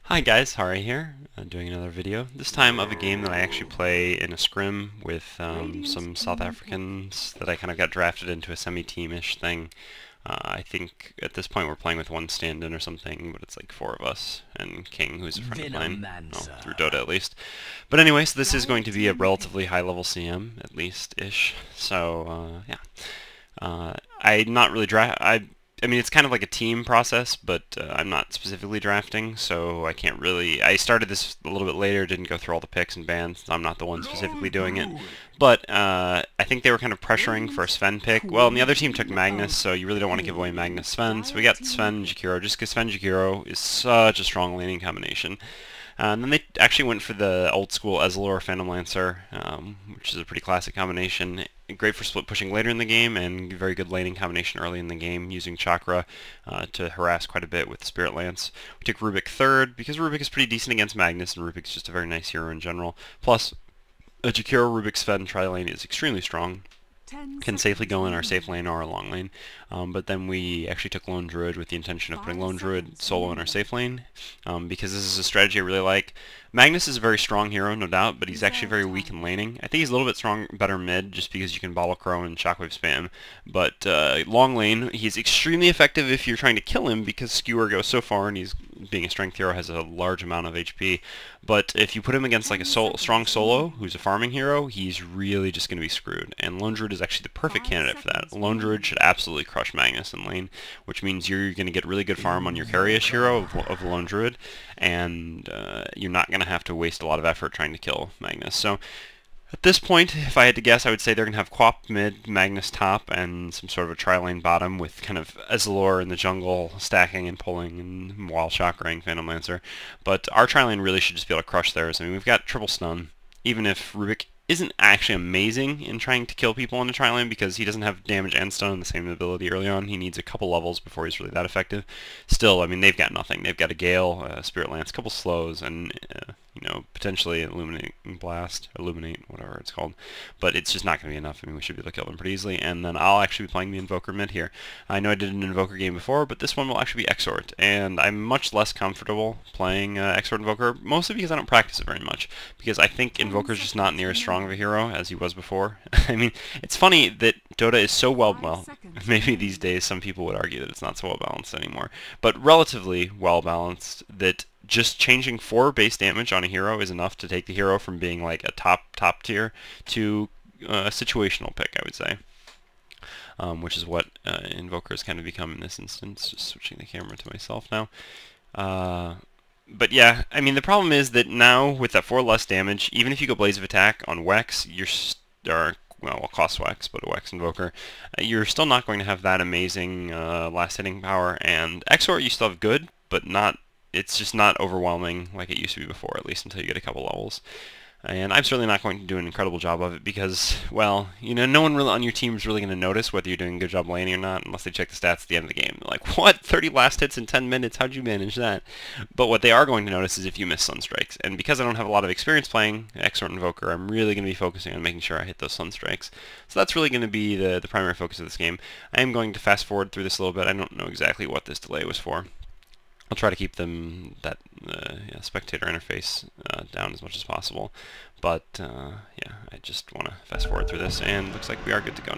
Hi guys, Hari here, doing another video. This time of a game that I actually play in a scrim with some South Africans that I kind of got drafted into a semi-team-ish thing. I think at this point we're playing with one stand-in or something, but it's like four of us, and King, who's a friend of mine, well, through Dota at least. But anyway, so this is going to be a relatively high-level CM, at least-ish, so yeah. I'm not really I mean, it's kind of like a team process, but I'm not specifically drafting, so I can't really... I started this a little bit later, didn't go through all the picks and bans. I'm not the one specifically doing it. But I think they were kind of pressuring for a Sven pick. Well, and the other team took Magnus, so you really don't want to give away Magnus Sven. So we got Sven and Jakiro, just because Sven Jakiro is such a strong laning combination. And then they actually went for the old school Ezreal Phantom Lancer, which is a pretty classic combination. Great for split pushing later in the game, and very good laning combination early in the game, using Chakra to harass quite a bit with Spirit Lance. We took Rubik third, because Rubik is pretty decent against Magnus, and Rubik's just a very nice hero in general. Plus, a Jakiro Rubik Sven tri-lane is extremely strong. Can safely go in our safe lane or our long lane, but then we actually took Lone Druid with the intention of putting Lone Druid solo in our safe lane, because this is a strategy I really like. Magnus is a very strong hero, no doubt, but he's actually very weak in laning. I think he's a little bit better mid, just because you can Bottle Crow and Shockwave spam, but long lane, he's extremely effective if you're trying to kill him, because Skewer goes so far, and he's, being a strength hero, has a large amount of HP, but if you put him against like a strong solo, who's a farming hero, he's really just going to be screwed, and Lone Druid is actually the perfect candidate for that. Lone Druid should absolutely crush Magnus in lane, which means you're going to get really good farm on your carry-ish hero of Lone Druid, and you're not going to have to waste a lot of effort trying to kill Magnus. So at this point, if I had to guess, I would say they're going to have Quap mid, Magnus top, and some sort of a tri-lane bottom with kind of Ezreal in the jungle stacking and pulling and while chakraing Phantom Lancer. But our tri-lane really should just be able to crush theirs. I mean, we've got triple stun, even if Rubik isn't actually amazing in trying to kill people in a tri-lane, because he doesn't have damage and stun in the same ability early on. He needs a couple levels before he's really that effective. Still, I mean, they've got nothing. They've got a Gale, Spirit Lance, a couple slows, and you know, potentially Illuminate, whatever it's called. But it's just not going to be enough. I mean, we should be able to kill them pretty easily. And then I'll actually be playing the Invoker mid here. I know I did an Invoker game before, but this one will actually be Exort. And I'm much less comfortable playing Exort Invoker, mostly because I don't practice it very much. Because I think Invoker's just not near as strong of a hero as he was before. I mean, it's funny that Dota is so well, maybe these days some people would argue that it's not so well balanced anymore, but relatively well balanced, that just changing 4 base damage on a hero is enough to take the hero from being like a top tier to a situational pick, I would say. Which is what Invoker has kind of become in this instance. Just switching the camera to myself now. But yeah, I mean, the problem is that now with that 4 less damage, even if you go Blaze of Attack on Wex, well, it costs Wex, but a Wex Invoker, you're still not going to have that amazing last hitting power. And Exort you still have good, but not. It's just not overwhelming like it used to be before, at least until you get a couple levels. And I'm certainly not going to do an incredible job of it because, well, you know, no one really on your team is really going to notice whether you're doing a good job laning or not unless they check the stats at the end of the game. They're like, what? 30 last hits in 10 minutes? How'd you manage that? But what they are going to notice is if you miss Sunstrikes. And because I don't have a lot of experience playing Exort Invoker, I'm really going to be focusing on making sure I hit those Sunstrikes. So that's really going to be the primary focus of this game. I am going to fast forward through this a little bit. I don't know exactly what this delay was for. I'll try to keep that spectator interface down as much as possible. But yeah, I just want to fast forward through this, and looks like we are good to go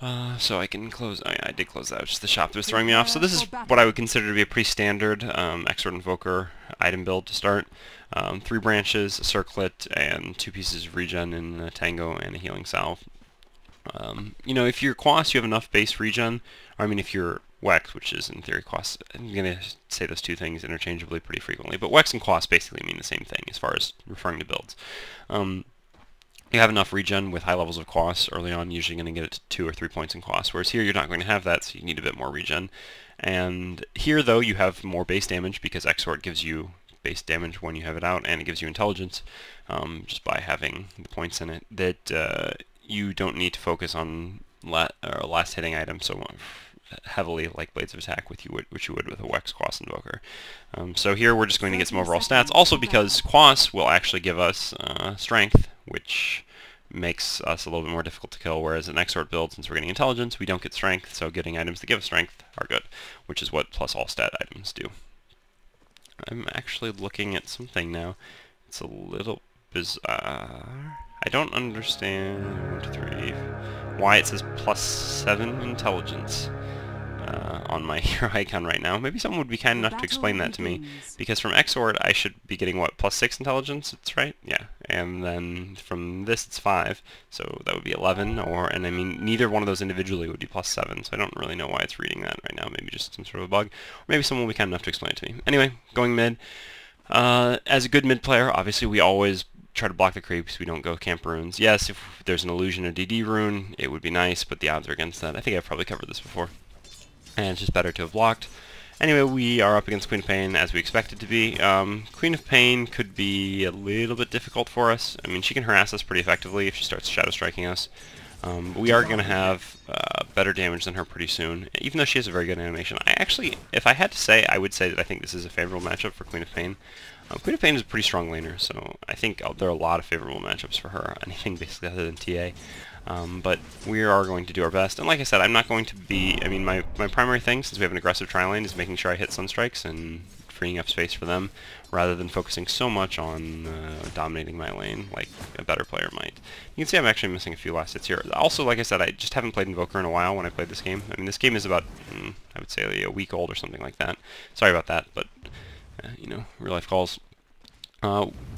now. So I can close. I did close that. Just the shop that was throwing me off. So this is what I would consider to be a pretty standard Exort Invoker item build to start. 3 branches, a circlet, and 2 pieces of regen in a Tango and a healing salve. You know, if you're Quas, you have enough base regen. Or, I mean, if you're Wex, which is in theory Quas, I'm going to say those two things interchangeably pretty frequently, but Wex and Quas basically mean the same thing as far as referring to builds. You have enough regen with high levels of Quas early on, usually going to get it to 2 or 3 points in Quas, whereas here you're not going to have that, so you need a bit more regen. And here, though, you have more base damage because Exort gives you base damage when you have it out, and it gives you intelligence just by having the points in it, that you don't need to focus on last hitting items so heavily like Blades of Attack which you would with a Wex Quas Invoker. So here we're just going to get some overall stats, also because Quas will actually give us strength, which makes us a little bit more difficult to kill, whereas in Exort build, since we're getting intelligence, we don't get strength, so getting items that give us strength are good, which is what plus all stat items do. I'm actually looking at something now. It's a little bizarre. I don't understand 1, 2, 3, why it says +7 intelligence on my hero icon right now. Maybe someone would be kind enough to explain that to me, because from Exort I should be getting, what, +6 intelligence? That's right? Yeah. And then from this it's 5, so that would be 11, and I mean, neither one of those individually would be +7, so I don't really know why it's reading that right now. Maybe just some sort of a bug, or maybe someone will be kind enough to explain it to me. Anyway, going mid. As a good mid player, obviously we always try to block the creeps. We don't go camp runes. Yes, if there's an illusion or DD rune, it would be nice, but the odds are against that. I think I've probably covered this before. And it's just better to have blocked. Anyway, we are up against Queen of Pain as we expect it to be. Queen of Pain could be a little bit difficult for us. I mean, she can harass us pretty effectively if she starts shadow striking us. But we are going to have better damage than her pretty soon, even though she has a very good animation. I actually, if I had to say, I would say that I think this is a favorable matchup for Queen of Pain. Queen of Pain is a pretty strong laner, so I think there are a lot of favorable matchups for her, anything basically other than TA. But we are going to do our best, and like I said, I'm not going to be, I mean, my primary thing, since we have an aggressive tri-lane, is making sure I hit Sunstrikes and freeing up space for them, rather than focusing so much on dominating my lane like a better player might. You can see I'm actually missing a few last hits here. Also, like I said, I just haven't played Invoker in a while when I played this game. I mean, this game is about, I would say, like a week old or something like that. Sorry about that, but, you know, real life calls.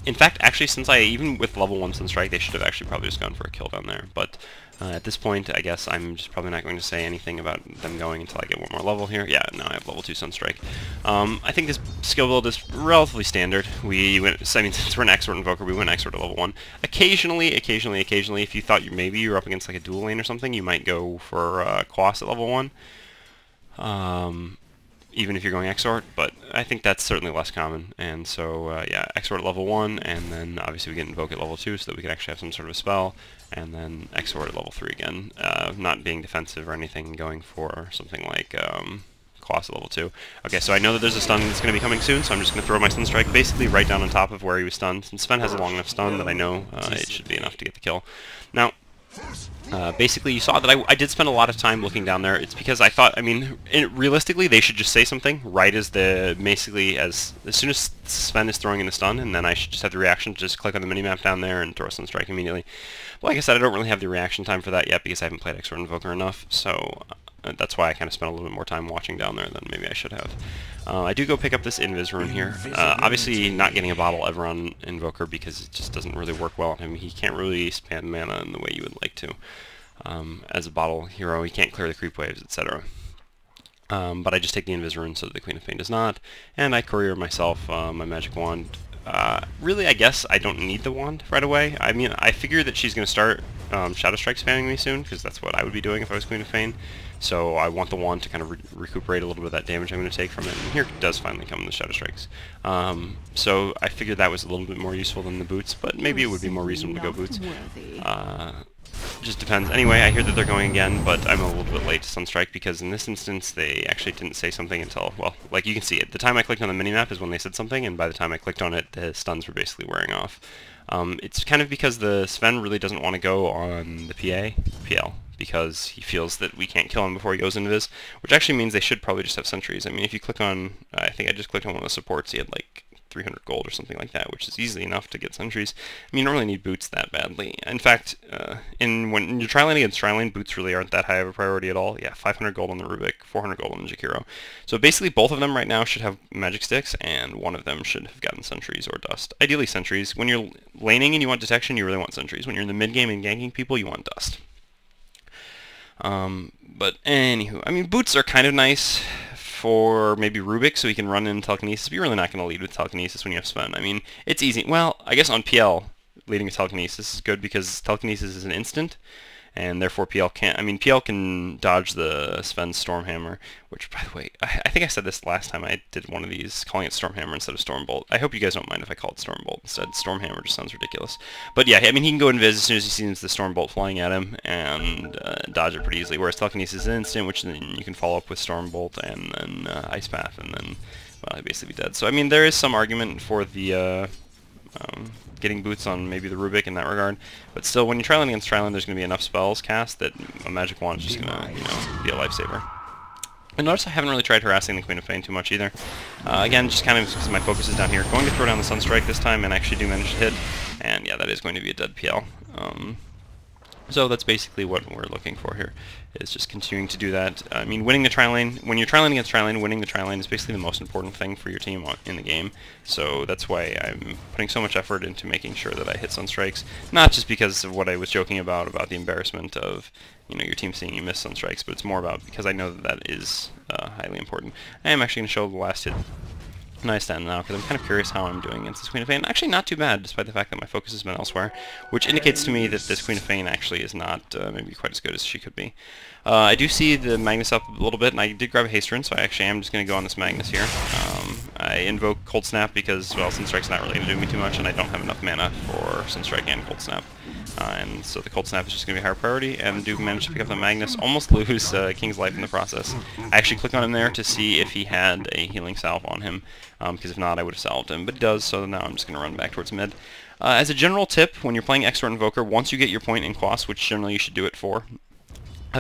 In fact, actually, since even with level 1 Sunstrike, they should have actually probably just gone for a kill down there. But at this point, I guess I'm just probably not going to say anything about them going until I get one more level here. Yeah, now I have level 2 Sunstrike. I think this skill build is relatively standard. I mean, since we're an Exort Invoker, we went Exort at level 1. Occasionally, if you thought maybe you were up against like a dual lane or something, you might go for Quas at level 1. Even if you're going Exort, but I think that's certainly less common. And so, yeah, Exort at level 1, and then obviously we get Invoke at level 2 so that we can actually have some sort of a spell, and then Exort at level 3 again, not being defensive or anything, going for something like Quas at level 2. Okay, so I know that there's a stun that's going to be coming soon, so I'm just going to throw my Sunstrike basically right down on top of where he was stunned. Since Sven has a long enough stun that I know it should be enough to get the kill. Now, basically, you saw that I did spend a lot of time looking down there. It's because I thought, I mean, realistically, they should just say something right as basically as soon as Sven is throwing in the stun, and then I should just have the reaction to just click on the minimap down there and throw a Sunstrike immediately. But like I said, I don't really have the reaction time for that yet because I haven't played Exort Invoker enough, so that's why I kind of spent a little bit more time watching down there than maybe I should have. I do go pick up this Invis rune here. Obviously not getting a bottle ever on Invoker because it just doesn't really work well on him. He can't really spam mana in the way you would like to. As a bottle hero, he can't clear the creep waves, etc. But I just take the Invis rune so that the Queen of Pain does not, and I courier myself my magic wand. Really, I guess I don't need the wand right away. I mean, I figure that she's going to start Shadow Strike spamming me soon, because that's what I would be doing if I was Queen of Pain. So I want the wand to kind of recuperate a little bit of that damage I'm going to take from it. And here it does finally come, the Shadow Strikes. So I figured that was a little bit more useful than the boots, but maybe it would be more reasonable to go boots. Just depends. Anyway, I hear that they're going again, but I'm a little bit late to Sunstrike because in this instance they actually didn't say something until, well, like you can see, at the time I clicked on the minimap is when they said something, and by the time I clicked on it, the stuns were basically wearing off. It's kind of because the Sven really doesn't want to go on the PL, because he feels that we can't kill him before he goes into this, which actually means they should probably just have sentries. I mean, if you click on, I think I just clicked on one of the supports, he had like 300 gold or something like that, which is easily enough to get sentries. I mean, you don't really need boots that badly. In fact, when you're tri-lane against tri-lane, boots really aren't that high of a priority at all. Yeah, 500 gold on the Rubik, 400 gold on the Jakiro. So basically, both of them right now should have magic sticks, and one of them should have gotten sentries or dust. Ideally, sentries. When you're laning and you want detection, you really want sentries. When you're in the mid game and ganking people, you want dust. But anywho, I mean, boots are kind of nice for maybe Rubik, so he can run in telekinesis, but you're really not going to lead with telekinesis when you have Sven. I mean, it's easy. Well, I guess on PL, leading with telekinesis is good because telekinesis is an instant, and therefore PL can't. I mean, PL can dodge the Sven's Stormhammer, which, by the way, I think I said this last time I did one of these, calling it Stormhammer instead of Stormbolt. I hope you guys don't mind if I call it Stormbolt instead. Stormhammer just sounds ridiculous. But yeah, I mean, he can go invis as soon as he sees the Stormbolt flying at him and dodge it pretty easily, whereas telekinesis is an instant, which then you can follow up with Stormbolt and then Ice Path, and then, well, he'd basically be dead. So, I mean, there is some argument for the getting boots on maybe the Rubik in that regard, but still, when you tri-lane against tri-lane, there's going to be enough spells cast that a magic wand is just going to, you know, be a lifesaver. And notice I haven't really tried harassing the Queen of Pain too much either. Again, just kind of because my focus is down here. Going to throw down the Sunstrike this time and actually do manage to hit. And yeah, that is going to be a dead PL. So that's basically what we're looking for here, is just continuing to do that. I mean, winning the tri-lane, when you're tri-lane against tri-lane, winning the tri-lane is basically the most important thing for your team in the game. So that's why I'm putting so much effort into making sure that I hit Sunstrikes, not just because of what I was joking about the embarrassment of, you know, your team seeing you miss Sunstrikes, but it's more about because I know that that is highly important. I am actually going to show the last hit. Nice stand now, because I'm kind of curious how I'm doing against this Queen of Pain. Actually, not too bad, despite the fact that my focus has been elsewhere, which indicates to me that this Queen of Pain actually is not maybe quite as good as she could be. I do see the Magnus up a little bit, and I did grab a haste rune, so I actually am just going to go on this Magnus here. I invoke Cold Snap because, well, Sunstrike's not really going to do me too much, and I don't have enough mana for Sunstrike and Cold Snap. And so the Cold Snap is just going to be a higher priority, and do manage to pick up the Magnus, almost lose King's life in the process. I actually click on him there to see if he had a healing salve on him, because if not, I would have salved him, but it does, so now I'm just going to run back towards mid. As a general tip, when you're playing Exort Invoker, once you get your point in Quas, which generally you should do it for,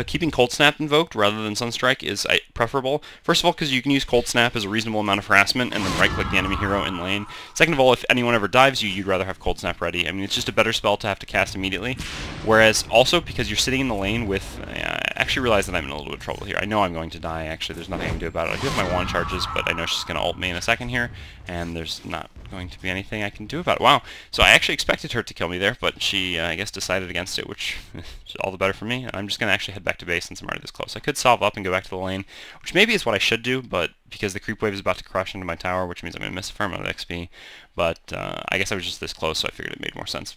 keeping Cold Snap invoked rather than Sunstrike is preferable. First of all, because you can use Cold Snap as a reasonable amount of harassment and then right-click the enemy hero in lane. Second of all, if anyone ever dives you, you'd rather have Cold Snap ready. I mean, it's just a better spell to have to cast immediately. Whereas, also, because you're sitting in the lane with... I actually realize that I'm in a little bit of trouble here. I know I'm going to die, actually. There's nothing I can do about it. I do have my wand charges, but I know she's going to ult me in a second here, and there's not going to be anything I can do about it. Wow. So I actually expected her to kill me there, but she, I guess, decided against it, which is all the better for me. I'm just going to actually head back to base since I'm already this close. I could salve up and go back to the lane, which maybe is what I should do, but because the creep wave is about to crush into my tower, which means I'm going to miss a fair amount of XP, but I guess I was just this close, so I figured it made more sense.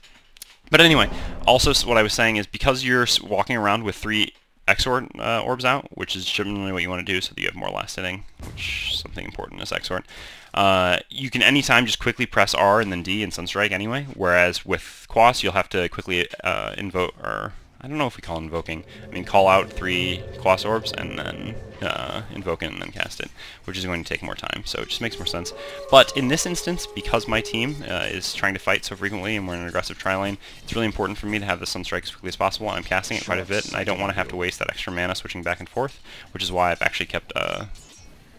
But anyway, also what I was saying is because you're walking around with 3 Exort orbs out, which is generally what you want to do so that you have more last hitting, which is something important as Exort. You can anytime just quickly press R and then D and Sunstrike anyway, whereas with Quas you'll have to quickly invoke, or I don't know if we call invoking, I mean call out 3 Quas orbs and then invoke it and then cast it, which is going to take more time, so it just makes more sense. But in this instance, because my team is trying to fight so frequently and we're in an aggressive tri-lane, it's really important for me to have the Sunstrike as quickly as possible, and I'm casting it quite a bit, and I don't want to have to waste that extra mana switching back and forth, which is why I've actually kept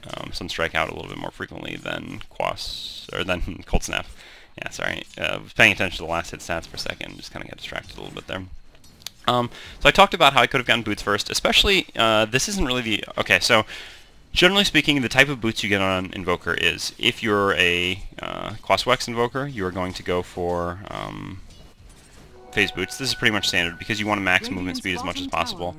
Sunstrike out a little bit more frequently than Quas, or than Cold Snap. Yeah, sorry. I was paying attention to the last hit stats for a second, just kind of got distracted a little bit there. So I talked about how I could have gotten boots first, especially, this isn't really the... Okay, so generally speaking, the type of boots you get on Invoker is, if you're a Quas-Wex Invoker, you are going to go for phase boots. This is pretty much standard, because you want to max movement speed as much as possible.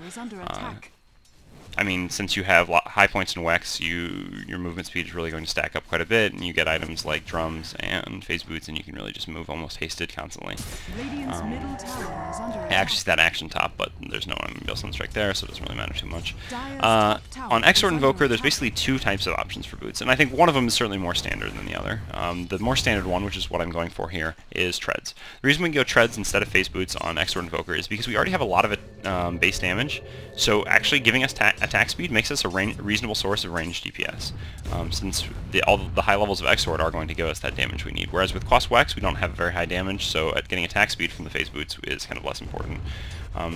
I mean, since you have high points in Wex, your movement speed is really going to stack up quite a bit, and you get items like drums and phase boots, and you can really just move almost hasted constantly. I actually see that action top, but there's no Unreal Sunstrike there, so it doesn't really matter too much. On Exort Invoker, there's basically 2 types of options for boots, and I think one of them is certainly more standard than the other. The more standard one, which is what I'm going for here, is Treads. The reason we go Treads instead of phase boots on Exort Invoker is because we already have a lot of it base damage, so actually giving us attack speed makes us a reasonable source of ranged DPS, since all the high levels of Exort are going to give us that damage we need. Whereas with Quas-Wex, we don't have very high damage, so getting attack speed from the phase boots is kind of less important.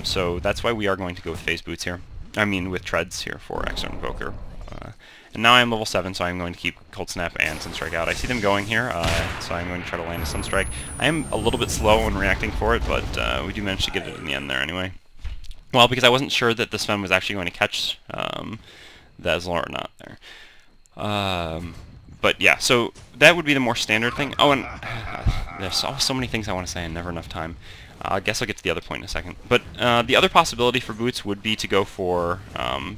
So that's why we are going to go with phase boots here. I mean, with Treads here for Exort Invoker. And now I'm level 7, so I'm going to keep Cold Snap and Sunstrike out. I see them going here, so I'm going to try to land a Sunstrike. I am a little bit slow in reacting for it, but we do manage to get it in the end there anyway. Well, because I wasn't sure that the Sven was actually going to catch the Ezlor or not there. But yeah, so that would be the more standard thing. Oh, and there's so many things I want to say and never enough time. I guess I'll get to the other point in a second. But the other possibility for boots would be to go for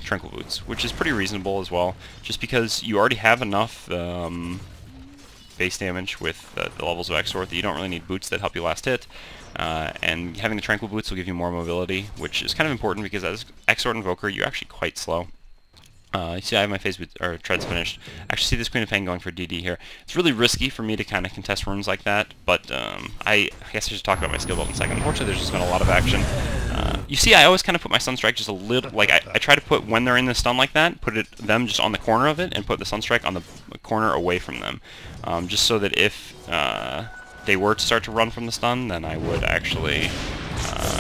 Tranquil Boots, which is pretty reasonable as well, just because you already have enough base damage with the levels of Exort that you don't really need boots that help you last hit. And having the Tranquil Boots will give you more mobility, which is kind of important because as Exort Invoker, you're actually quite slow. You see I have my phase boots, or Treads finished. I actually see this Queen of Pain going for DD here. It's really risky for me to kind of contest runes like that, but I guess I should talk about my skill build in a second. Unfortunately, there's just been a lot of action. You see, I always kind of put my Sunstrike just a little, like I try to put, when they're in the stun like that, put them just on the corner of it, and put the Sunstrike on the corner away from them. Just so that if they were to start to run from the stun, then I would actually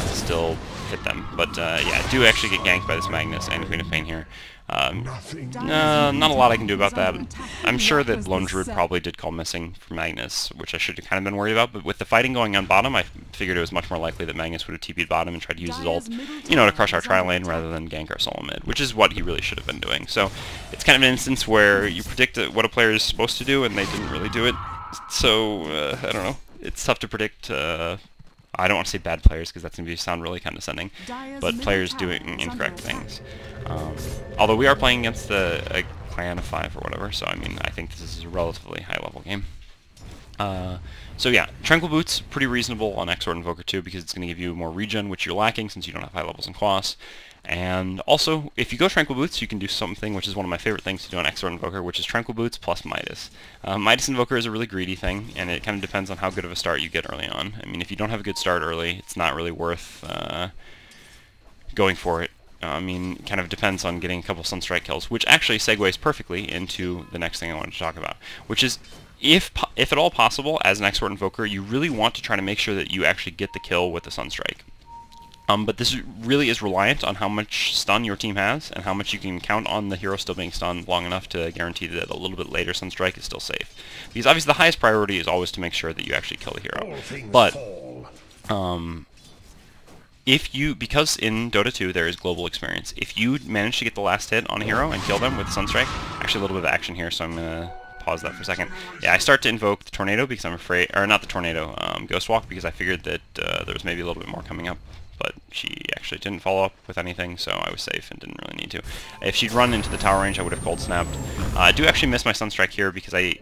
still hit them. But yeah, I do actually get ganked by this Magnus and Queen of Pain here. Not a lot I can do about that. I'm sure that Lone Druid probably did call missing for Magnus, which I should have kind of been worried about, but with the fighting going on bottom, I figured it was much more likely that Magnus would have TP'd bottom and tried to use his ult, you know, to crush our tri lane rather than gank our solo mid, which is what he really should have been doing. So it's kind of an instance where you predict what a player is supposed to do, and they didn't really do it. So, I don't know. It's tough to predict, I don't want to say bad players, because that's going to sound really condescending, but players doing incorrect things. Although we are playing against a clan of 5 or whatever, so I mean, I think this is a relatively high-level game. So yeah, Tranquil Boots, pretty reasonable on Exort Invoker too, because it's going to give you more regen, which you're lacking since you don't have high levels in Quas. And also, if you go Tranquil Boots, you can do something which is one of my favorite things to do on Exort Invoker, which is Tranquil Boots plus Midas. Midas Invoker is a really greedy thing, and it kind of depends on how good of a start you get early on. I mean, if you don't have a good start early, it's not really worth going for it. I mean, it kind of depends on getting a couple Sunstrike kills, which actually segues perfectly into the next thing I wanted to talk about, which is, if at all possible, as an Exort Invoker, you really want to try to make sure that you actually get the kill with the Sunstrike. But this really is reliant on how much stun your team has, and how much you can count on the hero still being stunned long enough to guarantee that a little bit later Sunstrike is still safe. Because obviously the highest priority is always to make sure that you actually kill the hero. But, because in Dota 2 there is global experience, if you manage to get the last hit on a hero and kill them with Sunstrike, actually a little bit of action here, so I'm going to pause that for a second. Yeah, I start to invoke the Tornado because I'm afraid, or not the Tornado, Ghost Walk, because I figured that there was maybe a little bit more coming up. But she actually didn't follow up with anything, so I was safe and didn't really need to. If she'd run into the tower range, I would have cold snapped. I do actually miss my Sunstrike here because they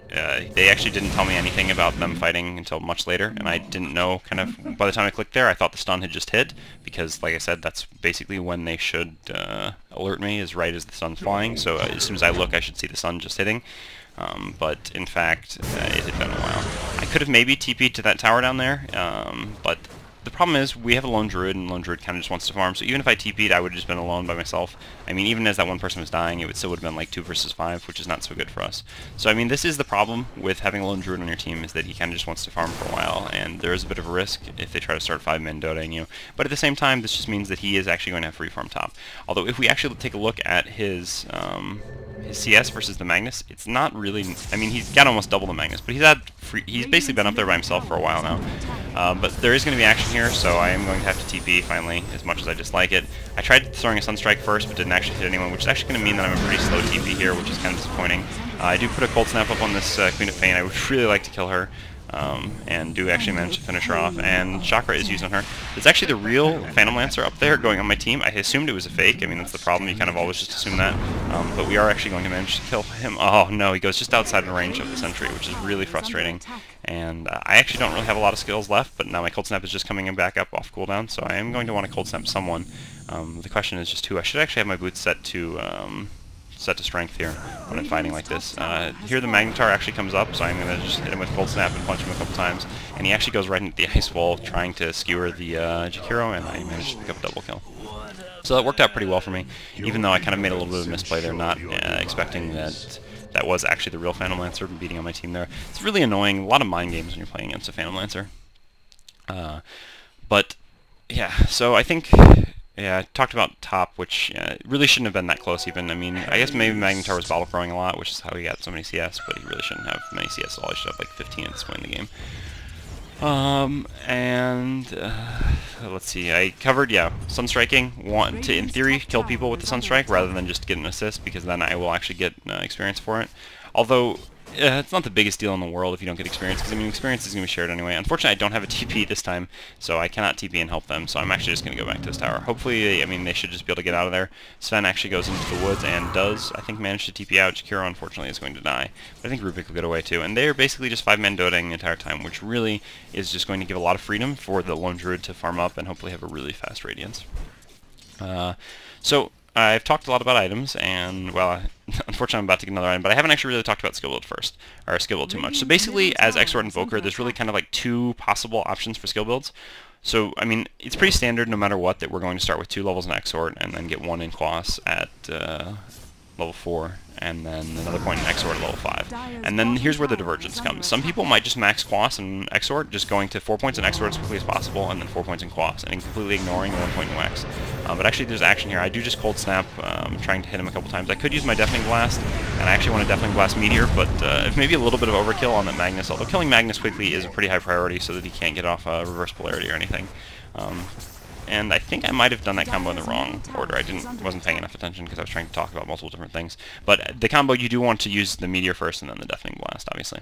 actually didn't tell me anything about them fighting until much later, and I didn't know, kind of, by the time I clicked there, I thought the stun had just hit, because, like I said, that's basically when they should alert me, is right as the sun's flying, so as soon as I look, I should see the sun just hitting. But in fact, it had been a while. I could have maybe TP'd to that tower down there, but the problem is, we have a Lone Druid, and Lone Druid kind of just wants to farm, so even if I TP'd, I would have just been alone by myself. I mean, even as that one person was dying, it would still have been like 2 versus 5, which is not so good for us. So, I mean, this is the problem with having a Lone Druid on your team, is that he kind of just wants to farm for a while, and there is a bit of a risk if they try to start 5-man Dotaing you. But at the same time, this just means that he is actually going to have free farm top. Although, if we actually take a look at his CS versus the Magnus, it's not really, I mean, he's got almost double the Magnus, but he's basically been up there by himself for a while now. But there is going to be action here, so I am going to have to TP finally, as much as I dislike it. I tried throwing a Sunstrike first, but didn't actually hit anyone, which is actually going to mean that I'm a pretty slow TP here, which is kind of disappointing. I do put a Cold Snap up on this Queen of Pain. I would really like to kill her, and do actually manage to finish her off, and Chakra is used on her. It's actually the real Phantom Lancer up there going on my team. I assumed it was a fake. I mean, that's the problem. You kind of always just assume that. But we are actually going to manage to kill him. Oh, no, he goes just outside the range of the sentry, which is really frustrating. And I actually don't really have a lot of skills left, but now my Cold Snap is just coming back up off cooldown, so I am going to want to Cold Snap someone. The question is just who. I should actually have my boots set to strength here when I'm fighting like this. Here the Magnetar actually comes up, so I'm going to just hit him with Cold Snap and punch him a couple times. And he actually goes right into the ice wall trying to skewer the Jakiro, and I managed to pick up a double kill. So that worked out pretty well for me, even though I kind of made a little bit of a misplay there, not expecting that that was actually the real Phantom Lancer beating on my team there. It's really annoying, a lot of mind games when you're playing against a Phantom Lancer. But, yeah, so I think, yeah, I talked about top, which really shouldn't have been that close even. I mean, I guess maybe Magnetar was bottle throwing a lot, which is how he got so many CS, but he really shouldn't have many CS at all. He should have like 15 at this point in the game. Let's see, I covered, yeah, Sunstriking, want to, in theory, kill people with the Sunstrike rather than just get an assist, because then I will actually get experience for it. Although, it's not the biggest deal in the world if you don't get experience, because I mean, experience is going to be shared anyway. Unfortunately, I don't have a TP this time, so I cannot TP and help them, so I'm actually just going to go back to this tower. Hopefully, I mean, they should just be able to get out of there. Sven actually goes into the woods and does, I think, manage to TP out. Jakiro, unfortunately, is going to die. But I think Rubik will get away too, and they're basically just 5-man Dotaing the entire time, which really is just going to give a lot of freedom for the Lone Druid to farm up and hopefully have a really fast Radiance. So, I've talked a lot about items, and, well, unfortunately I'm about to get another item, but I haven't actually really talked about skill build first, or skill build too much. So basically, as Exort Invoker, there's really kind of like 2 possible options for skill builds. So, I mean, it's pretty standard no matter what that we're going to start with 2 levels in Exort, and then get 1 in Quas at level 4, and then another point in Exort at level 5. And then here's where the divergence comes. Some people might just max Quas and Exort, just going to 4 points in Exort as quickly as possible, and then 4 points in Quas, and completely ignoring the 1 point in Wex. But actually there's action here. I do just Cold Snap, trying to hit him a couple times. I could use my Deafening Blast, and I actually want to Deafening Blast Meteor, but if maybe a little bit of overkill on that Magnus, although killing Magnus quickly is a pretty high priority so that he can't get off reverse polarity or anything. And I think I might have done that combo in the wrong order. I wasn't paying enough attention because I was trying to talk about multiple different things. But the combo, you do want to use the Meteor first and then the Deafening Blast, obviously.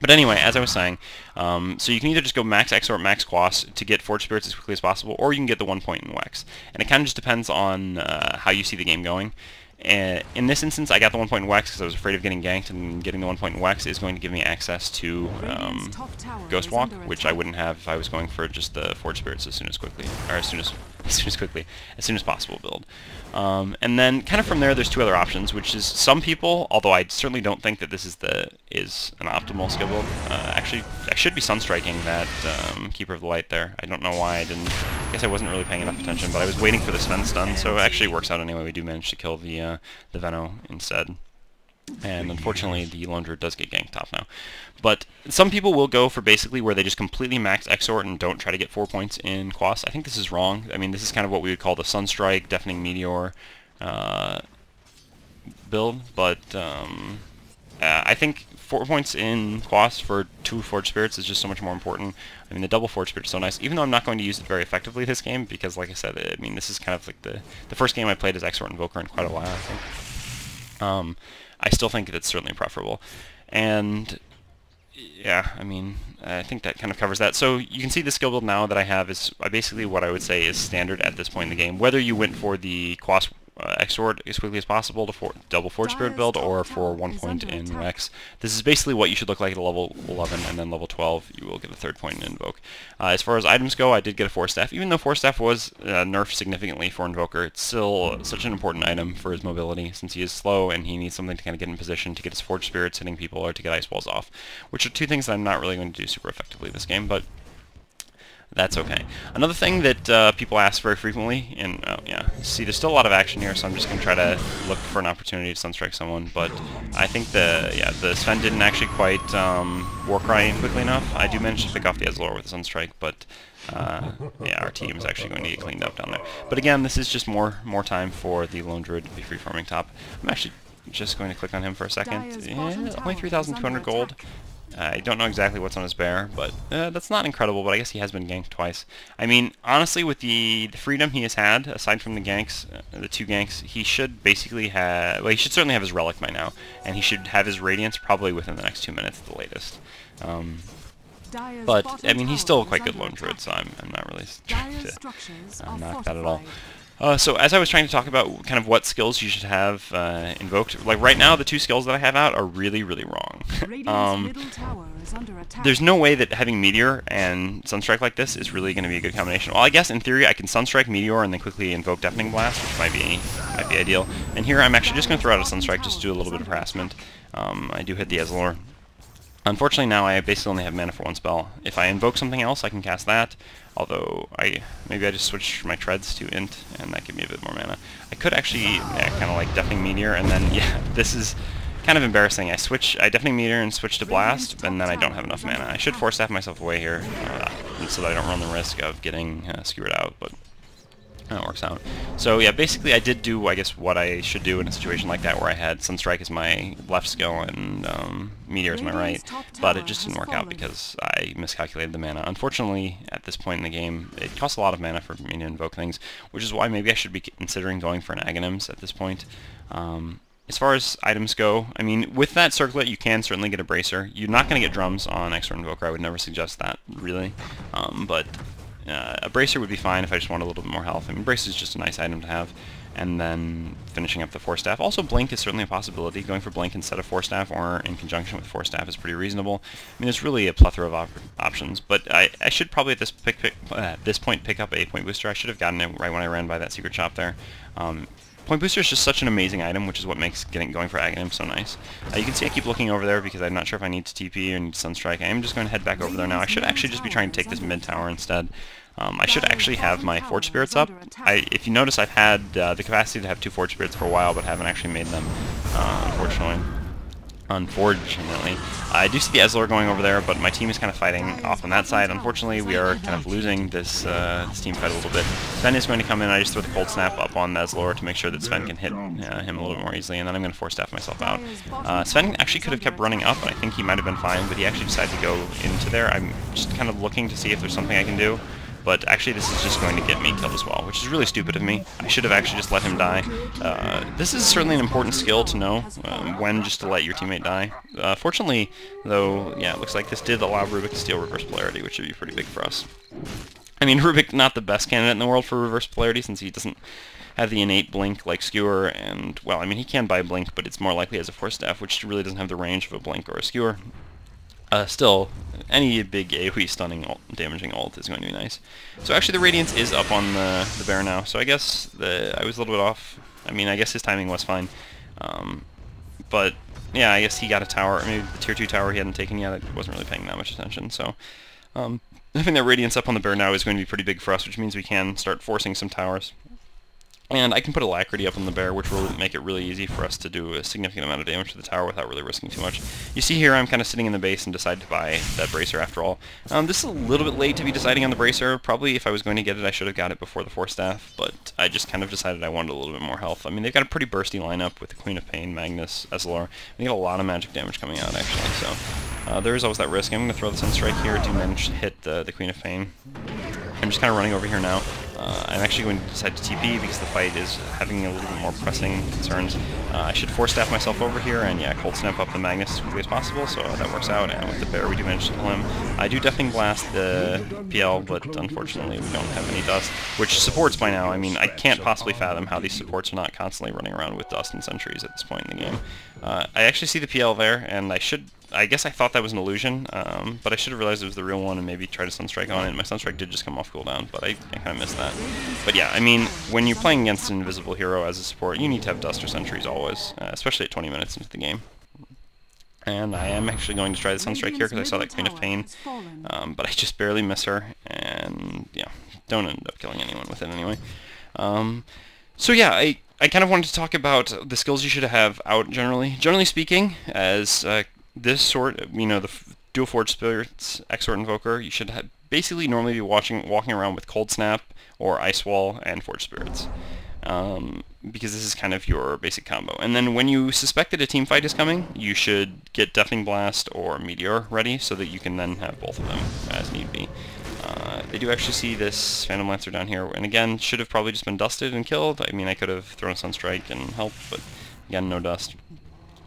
But anyway, as I was saying, so you can either just go max Exort, max Quas to get Forge Spirits as quickly as possible, or you can get the 1 point in Wex. And it kind of just depends on how you see the game going. In this instance, I got the 1 point in Wex because I was afraid of getting ganked, and getting the 1 point in Wex is going to give me access to Ghost Walk, which I wouldn't have if I was going for just the Forge Spirits as soon as possible build. And then kind of from there, there's two other options, which is some people, although I certainly don't think that this is an optimal skill build. Actually, I should be Sunstriking that Keeper of the Light there. I don't know why I didn't. I guess I wasn't really paying enough attention, but I was waiting for the Sven stun, so it actually works out anyway. We do manage to kill the Veno instead. And unfortunately, the Lone Druid does get ganked top now. But some people will go for basically where they just completely max Exort and don't try to get 4 points in Quas. I think this is wrong. I mean, this is kind of what we would call the Sunstrike, Deafening Meteor build. But I think 4 points in Quas for 2 Forge Spirits is just so much more important. I mean, the double Forge Spirit is so nice, even though I'm not going to use it very effectively this game, because like I said, I mean, this is kind of like the first game I played as Exort Invoker in quite a while, I think. I still think it's certainly preferable. And yeah, I mean, I think that kind of covers that. So you can see the skill build now that I have is basically what I would say is standard at this point in the game. Whether you went for the Quas Exort as quickly as possible to double Forge Spirit build, or for 1 point in Wex, this is basically what you should look like at level 11, and then level 12 you will get a 3rd point in Invoke. As far as items go, I did get a Force Staff. Even though Force Staff was nerfed significantly for Invoker, it's still such an important item for his mobility, since he is slow and he needs something to kind of get in position to get his Forge Spirits hitting people or to get Ice Balls off, which are two things that I'm not really going to do super effectively this game, but that's okay. Another thing that people ask very frequently, and yeah, see, there's still a lot of action here, so I'm just going to try to look for an opportunity to Sunstrike someone, but I think the Sven didn't actually quite Warcry quickly enough. I do manage to pick off the Ezlor with the Sunstrike, but yeah, our team is actually going to get cleaned up down there. But again, this is just more time for the Lone Druid to be free farming top. I'm actually just going to click on him for a second. Yeah, only 3,200 gold. I don't know exactly what's on his bear, but that's not incredible, but I guess he has been ganked twice. I mean, honestly, with the freedom he has had, aside from the ganks, the 2 ganks, he should basically have, well, he should certainly have his Relic by now, and he should have his Radiance probably within the next 2 minutes at the latest. But, I mean, he's still a quite good Lone Druid, so I'm not really trying to knock that at all. So as I was trying to talk about kind of what skills you should have invoked, like right now the 2 skills that I have out are really, really wrong. There's no way that having Meteor and Sunstrike like this is really going to be a good combination. Well, I guess in theory I can Sunstrike Meteor and then quickly invoke Deafening Blast, which might be ideal. And here I'm actually just going to throw out a Sunstrike just to do a little bit of harassment. I do hit the Ezlor. Unfortunately now I basically only have mana for 1 spell. If I invoke something else I can cast that, although maybe I just switch my treads to int and that gives me a bit more mana. I could actually kind of like Deafening Meteor, and then yeah, this is kind of embarrassing. I Deafening Meteor and switch to Blast, and then I don't have enough mana. I should Force Staff myself away here so that I don't run the risk of getting skewered out, but that works out. So yeah, basically I did do, I guess, what I should do in a situation like that, where I had Sunstrike as my left skill and Meteor as my right, but it just didn't work out because I miscalculated the mana. Unfortunately, at this point in the game, it costs a lot of mana for me to invoke things, which is why maybe I should be considering going for an Aghanims at this point. As far as items go, I mean, with that Circlet, you can certainly get a Bracer. You're not going to get drums on Exort Invoker. I would never suggest that, really, but a Bracer would be fine if I just want a little bit more health. I mean, Bracer is just a nice item to have. And then finishing up the Force Staff. Also, Blink is certainly a possibility. Going for Blink instead of Force Staff or in conjunction with Force Staff is pretty reasonable. I mean, there's really a plethora of options, but I should probably at this point pick up a point booster. I should have gotten it right when I ran by that secret shop there. Point Booster is just such an amazing item, which is what makes going for Aghanim so nice. You can see I keep looking over there because I'm not sure if I need to TP or need to Sunstrike. I am just going to head back over there now. I should actually just be trying to take this mid tower instead. I should actually have my Forge Spirits up. If you notice, I've had the capacity to have 2 Forge Spirits for a while, but haven't actually made them, unfortunately. I do see the Ezlor going over there, but my team is kind of fighting off on that side. Unfortunately, we are kind of losing this team fight a little bit. Sven is going to come in. I just throw the Cold Snap up on the Ezlor to make sure that Sven can hit him a little bit more easily, and then I'm going to Force Staff myself out. Sven actually could have kept running up, and I think he might have been fine, but he actually decided to go into there. I'm just kind of looking to see if there's something I can do. But actually this is just going to get me killed as well, which is really stupid of me. I should have actually just let him die. This is certainly an important skill to know, when just to let your teammate die. Fortunately, though, yeah, it looks like this did allow Rubik to steal Reverse Polarity, which would be pretty big for us. I mean, Rubik, not the best candidate in the world for Reverse Polarity, since he doesn't have the innate Blink like Skewer, and, well, I mean, he can buy Blink, but it's more likely as a Force Staff, which really doesn't have the range of a Blink or a Skewer. Still, any big AoE stunning damaging ult is going to be nice. So actually the Radiance is up on the bear now, so I guess I was a little bit off. I mean, I guess his timing was fine. But, yeah, I guess he got a tower, maybe the tier 2 tower he hadn't taken yet. I wasn't really paying that much attention, so having that Radiance up on the bear now is going to be pretty big for us, which means we can start forcing some towers. And I can put Alacrity up on the bear, which will make it really easy for us to do a significant amount of damage to the tower without really risking too much. You see here I'm kind of sitting in the base and decide to buy that Bracer after all. This is a little bit late to be deciding on the Bracer. Probably if I was going to get it I should have got it before the Force Staff, but I just kind of decided I wanted a little bit more health. I mean, they've got a pretty bursty lineup with the Queen of Pain, Magnus, Ezlor. They get a lot of magic damage coming out actually, so there is always that risk. I'm going to throw the Sunstrike here to manage to hit the Queen of Pain. I'm just kind of running over here now. I'm actually going to decide to TP because the fight is having a little bit more pressing concerns. I should Force Staff myself over here and, yeah, Cold Snap up the Magnus as quickly as possible, so that works out. And with the bear, we do manage to kill him. I do Deafening Blast the PL, but unfortunately we don't have any dust, which supports by now. I mean, I can't possibly fathom how these supports are not constantly running around with dust and sentries at this point in the game. I actually see the PL there, and I guess I thought that was an illusion, but I should have realized it was the real one and maybe try to Sunstrike on it. My Sunstrike did just come off cooldown, but I kind of missed that. But yeah, I mean, when you're playing against an invisible hero as a support, you need to have Dust or Sentries always, especially at 20 minutes into the game. And I am actually going to try the Sunstrike here because I saw that Queen of Pain, but I just barely miss her, and yeah, don't end up killing anyone with it anyway. So yeah, I kind of wanted to talk about the skills you should have out generally. Generally speaking, as this sort, you know, the Dual Forge Spirits, Exort Invoker, you should basically normally be walking around with Cold Snap or Ice Wall and Forge Spirits, because this is kind of your basic combo. And then when you suspect that a team fight is coming, you should get Deafening Blast or Meteor ready so that you can then have both of them as need be. They do actually see this Phantom Lancer down here, and again, should have probably just been dusted and killed. I mean, I could have thrown a Sunstrike and helped, but again, no dust.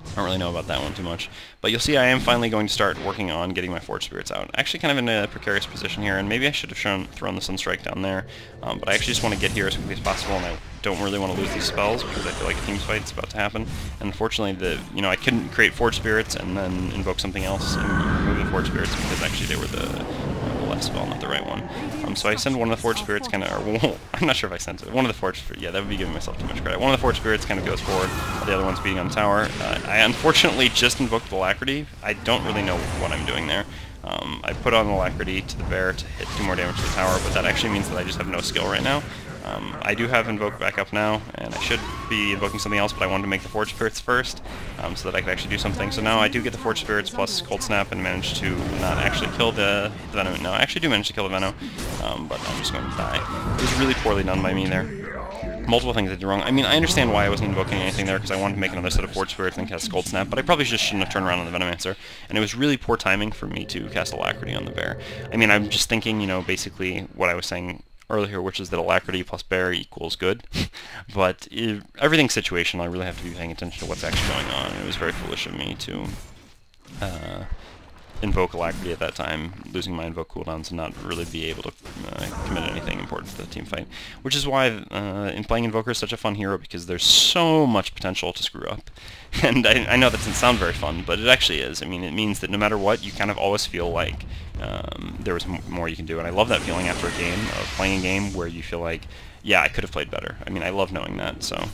I don't really know about that one too much. But you'll see I am finally going to start working on getting my Forge Spirits out. Actually kind of in a precarious position here, and maybe I should have thrown the Sunstrike down there. But I actually just want to get here as quickly as possible, and I don't really want to lose these spells because I feel like a team fight is about to happen. And unfortunately, I couldn't create Forge Spirits and then invoke something else and remove the Forge Spirits because actually they were the left spell, not the right one. So I send one of the Forge Spirits kind of, well, I'm not sure if I sent it. One of the Forge Spirits, yeah, that would be giving myself too much credit. One of the Forge Spirits kind of goes forward, while the other one's beating on the tower. I unfortunately just invoked Alacrity. I don't really know what I'm doing there. I put on Alacrity to the bear to hit 2 more damage to the tower, but that actually means that I just have no skill right now. I do have Invoke back up now, and I should be invoking something else, but I wanted to make the Forge Spirits first, so that I could actually do something. So now I do get the Forge Spirits plus Cold Snap and manage to not actually kill the Venom. No, I actually do manage to kill the Venom, but I'm just going to die. It was really poorly done by me there. Multiple things I did wrong. I mean, I understand why I wasn't invoking anything there, because I wanted to make another set of Forge Spirits and cast Cold Snap, but I probably just shouldn't have turned around on the Venomancer, and it was really poor timing for me to cast Alacrity on the bear. I mean, I'm just thinking, you know, basically what I was saying earlier, which is that Alacrity plus bear equals good, but everything's situational. I really have to be paying attention to what's actually going on. It was very foolish of me to invoke Alacrity at that time, losing my invoke cooldowns and not really be able to commit anything important to the team fight. Which is why in playing Invoker is such a fun hero, because there's so much potential to screw up. And I know that doesn't sound very fun, but it actually is. I mean, it means that no matter what, you kind of always feel like there was more you can do. And I love that feeling after a game, of playing a game where you feel like, yeah, I could have played better. I mean, I love knowing that, so...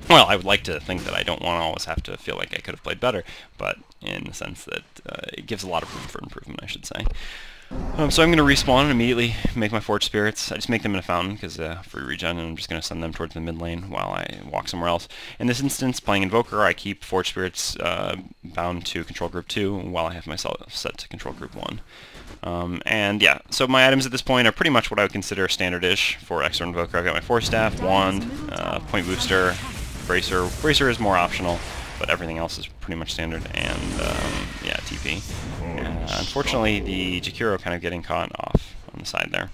well, I would like to think that I don't want to always have to feel like I could have played better, but in the sense that it gives a lot of room for improvement, I should say. So I'm going to respawn and immediately make my Forge Spirits. I just make them in a fountain because free regen, and I'm just going to send them towards the mid lane while I walk somewhere else. In this instance, playing Invoker, I keep Forge Spirits bound to Control Group 2 while I have myself set to Control Group 1. And yeah, so my items at this point are pretty much what I would consider standard-ish for Exort Invoker. I've got my Force Staff, Wand, Point Booster, Bracer. Bracer is more optional, but everything else is pretty much standard, and yeah, TP. Unfortunately, the Jakiro kind of getting caught off on the side there.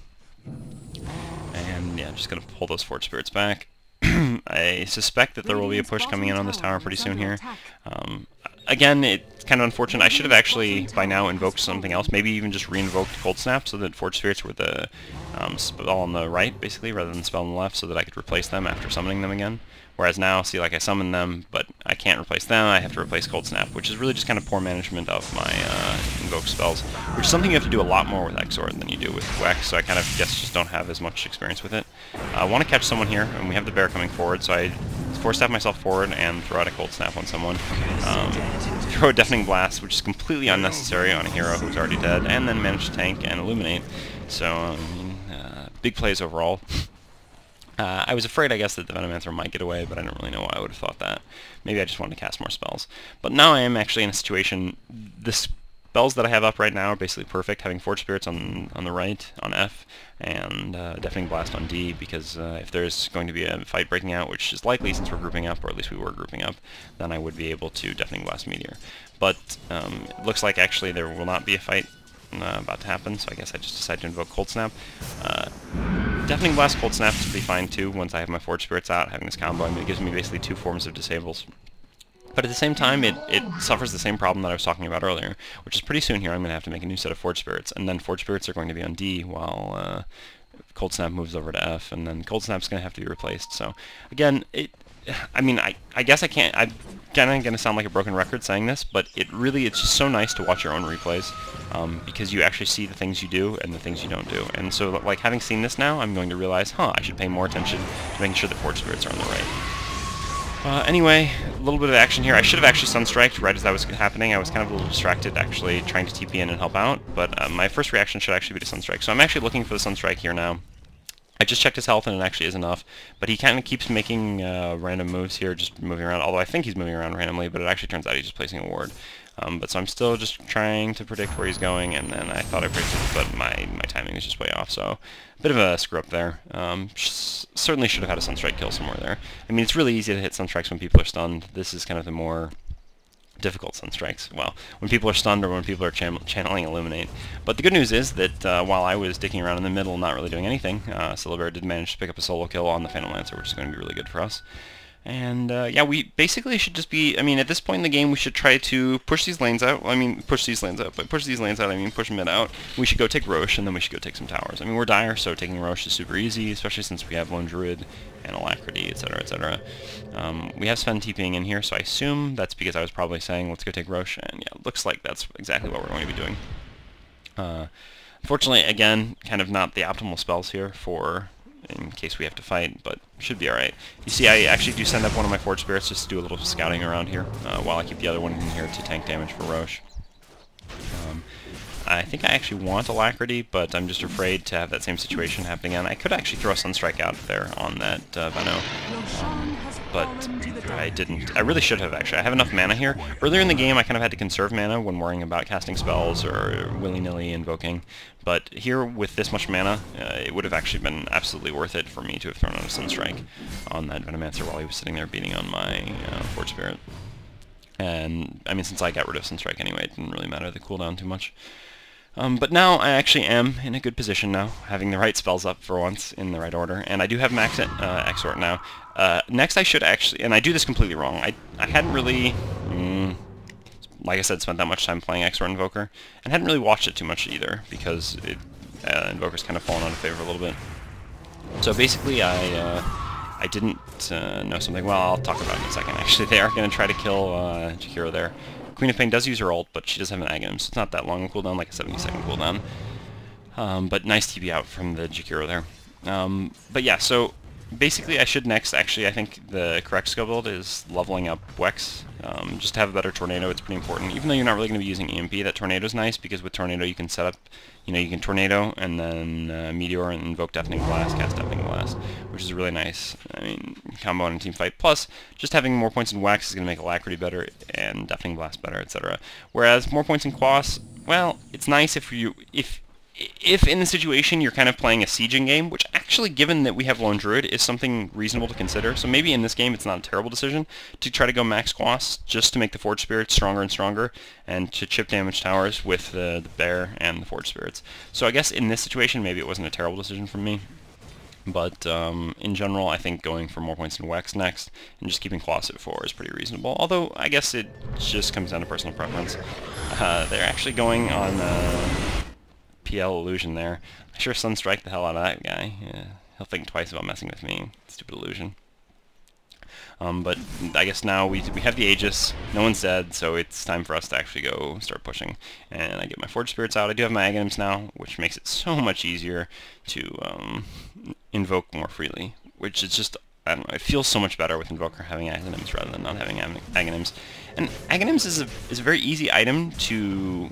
And yeah, just going to pull those Forge Spirits back. I suspect that there will be a push coming in on this tower pretty soon here. Again, it's kind of unfortunate. I should have actually, by now, invoked something else. Maybe even just re-invoked Cold Snap so that Forge Spirits were the spell on the right, basically, rather than spell on the left, so that I could replace them after summoning them again. Whereas now, see, like I summon them, but I can't replace them, I have to replace Cold Snap, which is really just kind of poor management of my invoke spells, which is something you have to do a lot more with Exort than you do with Wex, so I kind of guess just don't have as much experience with it. I want to catch someone here, and we have the bear coming forward, so I Force Staff myself forward and throw out a Cold Snap on someone. Throw a Deafening Blast, which is completely unnecessary on a hero who's already dead, and then manage to tank and Illuminate. So, big plays overall. I was afraid, I guess, that the Venomancer might get away, but I don't really know why I would have thought that. Maybe I just wanted to cast more spells. But now I am actually in a situation... The spells that I have up right now are basically perfect, having Forge Spirits on the right, on F, and Deafening Blast on D, because if there's going to be a fight breaking out, which is likely since we're grouping up, or at least we were grouping up, then I would be able to Deafening Blast Meteor. But it looks like actually there will not be a fight about to happen, so I guess I just decided to invoke Cold Snap. Deafening Blast, Cold Snap should be fine too once I have my Forge Spirits out, having this combo. I mean, it gives me basically two forms of disables. But at the same time, it suffers the same problem that I was talking about earlier, which is pretty soon here I'm going to have to make a new set of Forge Spirits, and then Forge Spirits are going to be on D while Cold Snap moves over to F, and then Cold Snap's going to have to be replaced. So, again, I mean, I guess I can't... I'm kind of going to sound like a broken record saying this, but it's just so nice to watch your own replays, because you actually see the things you do and the things you don't do. And so, like, having seen this now, I'm going to realize, I should pay more attention to making sure that Forge Spirits are on the right. Anyway, a little bit of action here. I should have actually Sunstriked right as that was happening. I was kind of a little distracted actually trying to TP in and help out, but my first reaction should actually be to Sunstrike. So I'm actually looking for the Sunstrike here now. I just checked his health and it actually is enough, but he kind of keeps making random moves here, just moving around, although I think he's moving around randomly, but it actually turns out he's just placing a ward. But so I'm still just trying to predict where he's going, and then I thought I predicted, but my timing was just way off, so a bit of a screw up there. Certainly should have had a Sunstrike kill somewhere there. I mean, it's really easy to hit Sunstrikes when people are stunned. This is kind of the more difficult Sunstrikes. Well, when people are stunned or when people are channeling Illuminate. But the good news is that while I was dicking around in the middle not really doing anything, Syllabear did manage to pick up a solo kill on the Phantom Lancer, which is going to be really good for us. And yeah, we basically should just be, I mean, at this point in the game we should try to push these lanes out. Well, I mean, push these lanes out. By push these lanes out, I mean push mid out. We should go take Roche, and then we should go take some towers. I mean, we're dire, so taking Roche is super easy, especially since we have Lone Druid and Alacrity, etc., etc. We have Sven TPing in here, so I assume that's because I was probably saying, let's go take Roche, and yeah, it looks like that's exactly what we're going to be doing. Unfortunately, again, kind of not the optimal spells here for... in case we have to fight, but should be alright. You see, I actually do send up one of my Forge Spirits just to do a little scouting around here, while I keep the other one in here to tank damage for Roche. I think I actually want Alacrity, but I'm just afraid to have that same situation happen again. I could actually throw a Sunstrike out there on that Veno, but I didn't. I really should have, actually. I have enough mana here. Earlier in the game, I kind of had to conserve mana when worrying about casting spells or willy-nilly invoking, but here, with this much mana, it would have actually been absolutely worth it for me to have thrown out a Sunstrike on that Venomancer while he was sitting there beating on my Forge Spirit. And, I mean, since I got rid of Sunstrike anyway, it didn't really matter the cooldown too much. But now I actually am in a good position now, having the right spells up for once in the right order, and I do have max Exort now. Next I should actually, and I do this completely wrong, I hadn't really, like I said, spent that much time playing Exort Invoker, and hadn't really watched it too much either, because Invoker's kind of fallen out of favor a little bit. So basically I didn't know something, well, I'll talk about it in a second actually. They are going to try to kill Jakiro there. Queen of Pain does use her ult, but she does have an Aghanim, so it's not that long a cooldown, like a 70-second cooldown. But nice TB out from the Jakiro there. But yeah, so basically I should next, actually, I think the correct skill build is leveling up Wex. Just to have a better Tornado, it's pretty important. Even though you're not really going to be using EMP, that Tornado's nice, because with Tornado you can set up, you can Tornado, and then Meteor, and invoke Deafening Blast, cast Deafening Blast, which is really nice. I mean, combo in a team fight. Plus, just having more points in Wax is going to make Alacrity better, and Deafening Blast better, etc. Whereas, more points in Quas, well, it's nice if in the situation you're kind of playing a sieging game, which actually, given that we have Lone Druid, is something reasonable to consider. So maybe in this game it's not a terrible decision to try to go max Quas just to make the Forge Spirits stronger and stronger, and to chip damage towers with the Bear and the Forge Spirits. So I guess in this situation maybe it wasn't a terrible decision from me. But in general, I think going for more points in Wex next and just keeping Quas at 4 is pretty reasonable. Although I guess it just comes down to personal preference. They're actually going on PL Illusion there. I sure Sunstrike the hell out of that guy. Yeah, he'll think twice about messing with me. Stupid Illusion. But I guess now we have the Aegis, no one's dead, so it's time for us to actually go start pushing. And I get my Forge Spirits out. I do have my Aghanims now, which makes it so much easier to invoke more freely, which is just, I don't know, it feels so much better with Invoker having Aghanims rather than not having Aghanims. And Aghanims is a very easy item to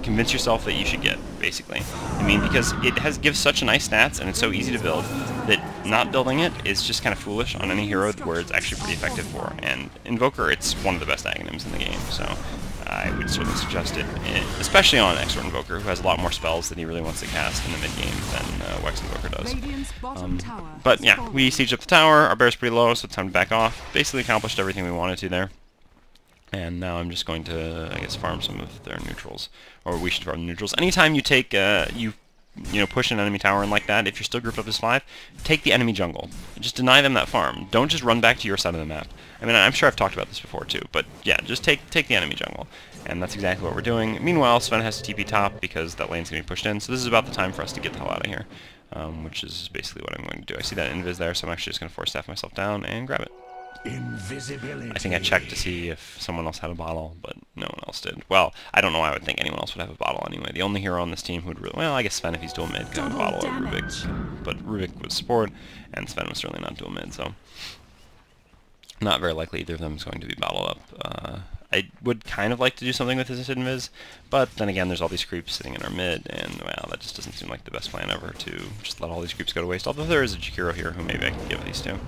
convince yourself that you should get, basically. I mean, because it gives such nice stats, and it's so easy to build, that not building it is just kind of foolish on any hero where it's actually pretty effective for. And Invoker, it's one of the best Aghanims in the game, so I would certainly suggest it, especially on Exort Invoker, who has a lot more spells that he really wants to cast in the mid-game than Wex Invoker does. But yeah, we sieged up the tower, our bear's pretty low, so it's time to back off. Basically accomplished everything we wanted to there. And now I'm just going to, I guess, farm some of their neutrals. Or we should farm the neutrals. Anytime you take, you push an enemy tower in like that, if you're still grouped up as 5, take the enemy jungle. Just deny them that farm. Don't just run back to your side of the map. I mean, I'm sure I've talked about this before too, but yeah, just take the enemy jungle. And that's exactly what we're doing. Meanwhile, Sven has to TP top because that lane's going to be pushed in, so this is about the time for us to get the hell out of here. Which is basically what I'm going to do. I see that invis there, so I'm actually just going to force staff myself down and grab it. Invisibility. I think I checked to see if someone else had a bottle, but no one else did. Well, I don't know why I would think anyone else would have a bottle anyway. The only hero on this team who would really... Well, I guess Sven, if he's dual mid, could have a bottle of Rubik. But Rubik was support, and Sven was certainly not dual mid, so... Not very likely either of them is going to be bottled up. I would kind of like to do something with his invis, but then again, there's all these creeps sitting in our mid, and, well, that just doesn't seem like the best plan ever, to just let all these creeps go to waste. Although there is a Jakiro here who maybe I can give these to.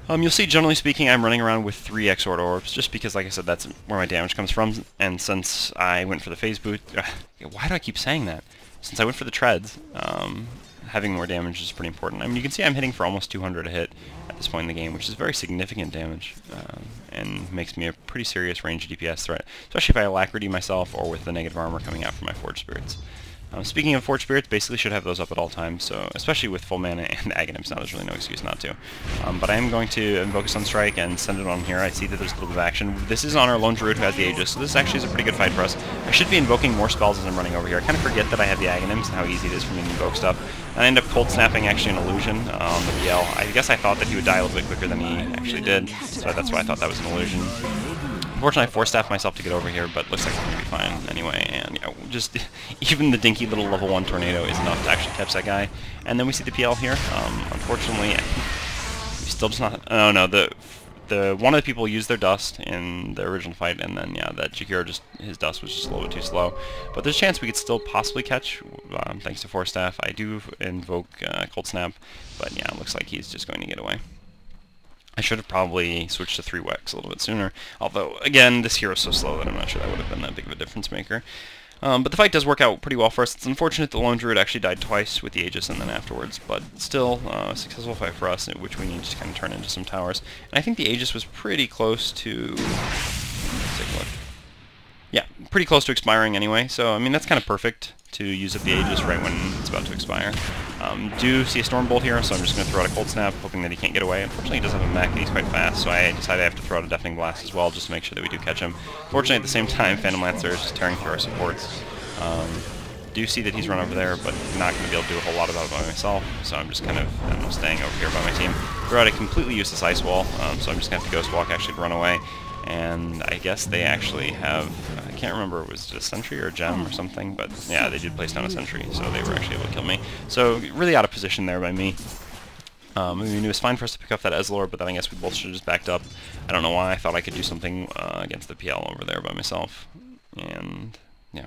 You'll see, generally speaking, I'm running around with 3 Exort Orbs, just because, like I said, that's where my damage comes from, and since I went for the phase boot... why do I keep saying that? Since I went for the treads, having more damage is pretty important. I mean, you can see I'm hitting for almost 200 a hit at this point in the game, which is very significant damage, and makes me a pretty serious range DPS threat, especially if I Alacrity myself, or with the negative armor coming out from my Forge Spirits. Speaking of Forge Spirits, basically should have those up at all times, so especially with full mana and Aghanims now, there's really no excuse not to. But I am going to invoke a Sunstrike and send it on here. I see that there's a little bit of action. This is on our Lone Druid who has the Aegis, so this actually is a pretty good fight for us. I should be invoking more spells as I'm running over here. I kind of forget that I have the Aghanims and how easy it is for me to invoke stuff. And I end up cold snapping actually an illusion on the PL. I guess I thought that he would die a little bit quicker than he actually did, so that's why I thought that was an illusion. Unfortunately, I force-staffed myself to get over here, but looks like I'm going to be fine anyway. And yeah, just even the dinky little level 1 tornado is enough to actually catch that guy. And then we see the PL here. Unfortunately, we still just not... Oh no, one of the people used their dust in the original fight, and then yeah, that Jakiro his dust was just a little bit too slow. But there's a chance we could still possibly catch, thanks to force staff. I do invoke cold snap, but yeah, it looks like he's just going to get away. I should have probably switched to 3 Wex a little bit sooner, although, again, this hero's so slow that I'm not sure that would have been that big of a difference maker. But the fight does work out pretty well for us. It's unfortunate the Lone Druid actually died twice with the Aegis and then afterwards, but still a successful fight for us, which we need to kind of turn into some towers. And I think the Aegis was pretty close to... Let's take a look. Yeah, pretty close to expiring anyway, so, I mean, that's kind of perfect to use up the Aegis right when it's about to expire. Do see a Stormbolt here, so I'm just going to throw out a Cold Snap, hoping that he can't get away. Unfortunately, he does have a mech, and he's quite fast, so I decided I have to throw out a Deafening Blast as well, just to make sure that we do catch him. Fortunately, at the same time, Phantom Lancer is just tearing through our supports. Do see that he's run over there, but not going to be able to do a whole lot about it by myself, so I'm just kind of staying over here by my team. Throw out a completely useless Ice Wall, so I'm just going to have to Ghost Walk actually to run away. And I guess they actually have, I can't remember, it was a sentry or a gem or something, but yeah, they did place down a sentry, so they were actually able to kill me. So really out of position there by me. I mean, it was fine for us to pick up that Ezlor, but then I guess we both should have just backed up. I don't know why. I thought I could do something against the PL over there by myself. And, yeah.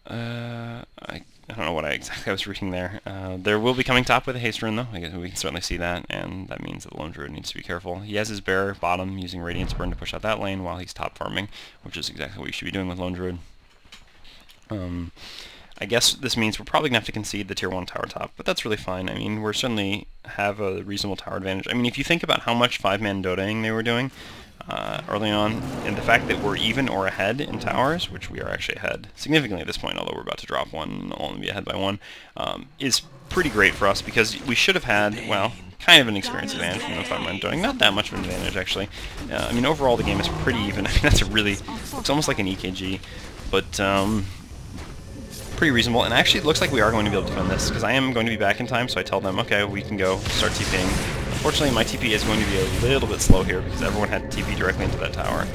I don't know what exactly I was reading there. There will be coming top with a haste rune, though. I guess we can certainly see that, and that means that the Lone Druid needs to be careful. He has his bear bottom using Radiance Burn to push out that lane while he's top farming, which is exactly what you should be doing with Lone Druid. I guess this means we're probably going to have to concede the tier 1 tower top, but that's really fine. I mean, we're certainly have a reasonable tower advantage. I mean, if you think about how much 5-man Dotaing they were doing early on, and the fact that we're even or ahead in towers, which we are actually ahead significantly at this point, although we're about to drop one and only be ahead by 1, is pretty great for us, because we should have had, well, kind of an experience advantage from the 5-man Dotaing. Not that much of an advantage, actually. I mean, overall the game is pretty even. I mean, that's a really, it's almost like an EKG, but pretty reasonable, and actually it looks like we are going to be able to defend this, because I am going to be back in time, so I tell them, okay, we can go start TPing. Unfortunately, my TP is going to be a little bit slow here, because everyone had TP directly into that tower.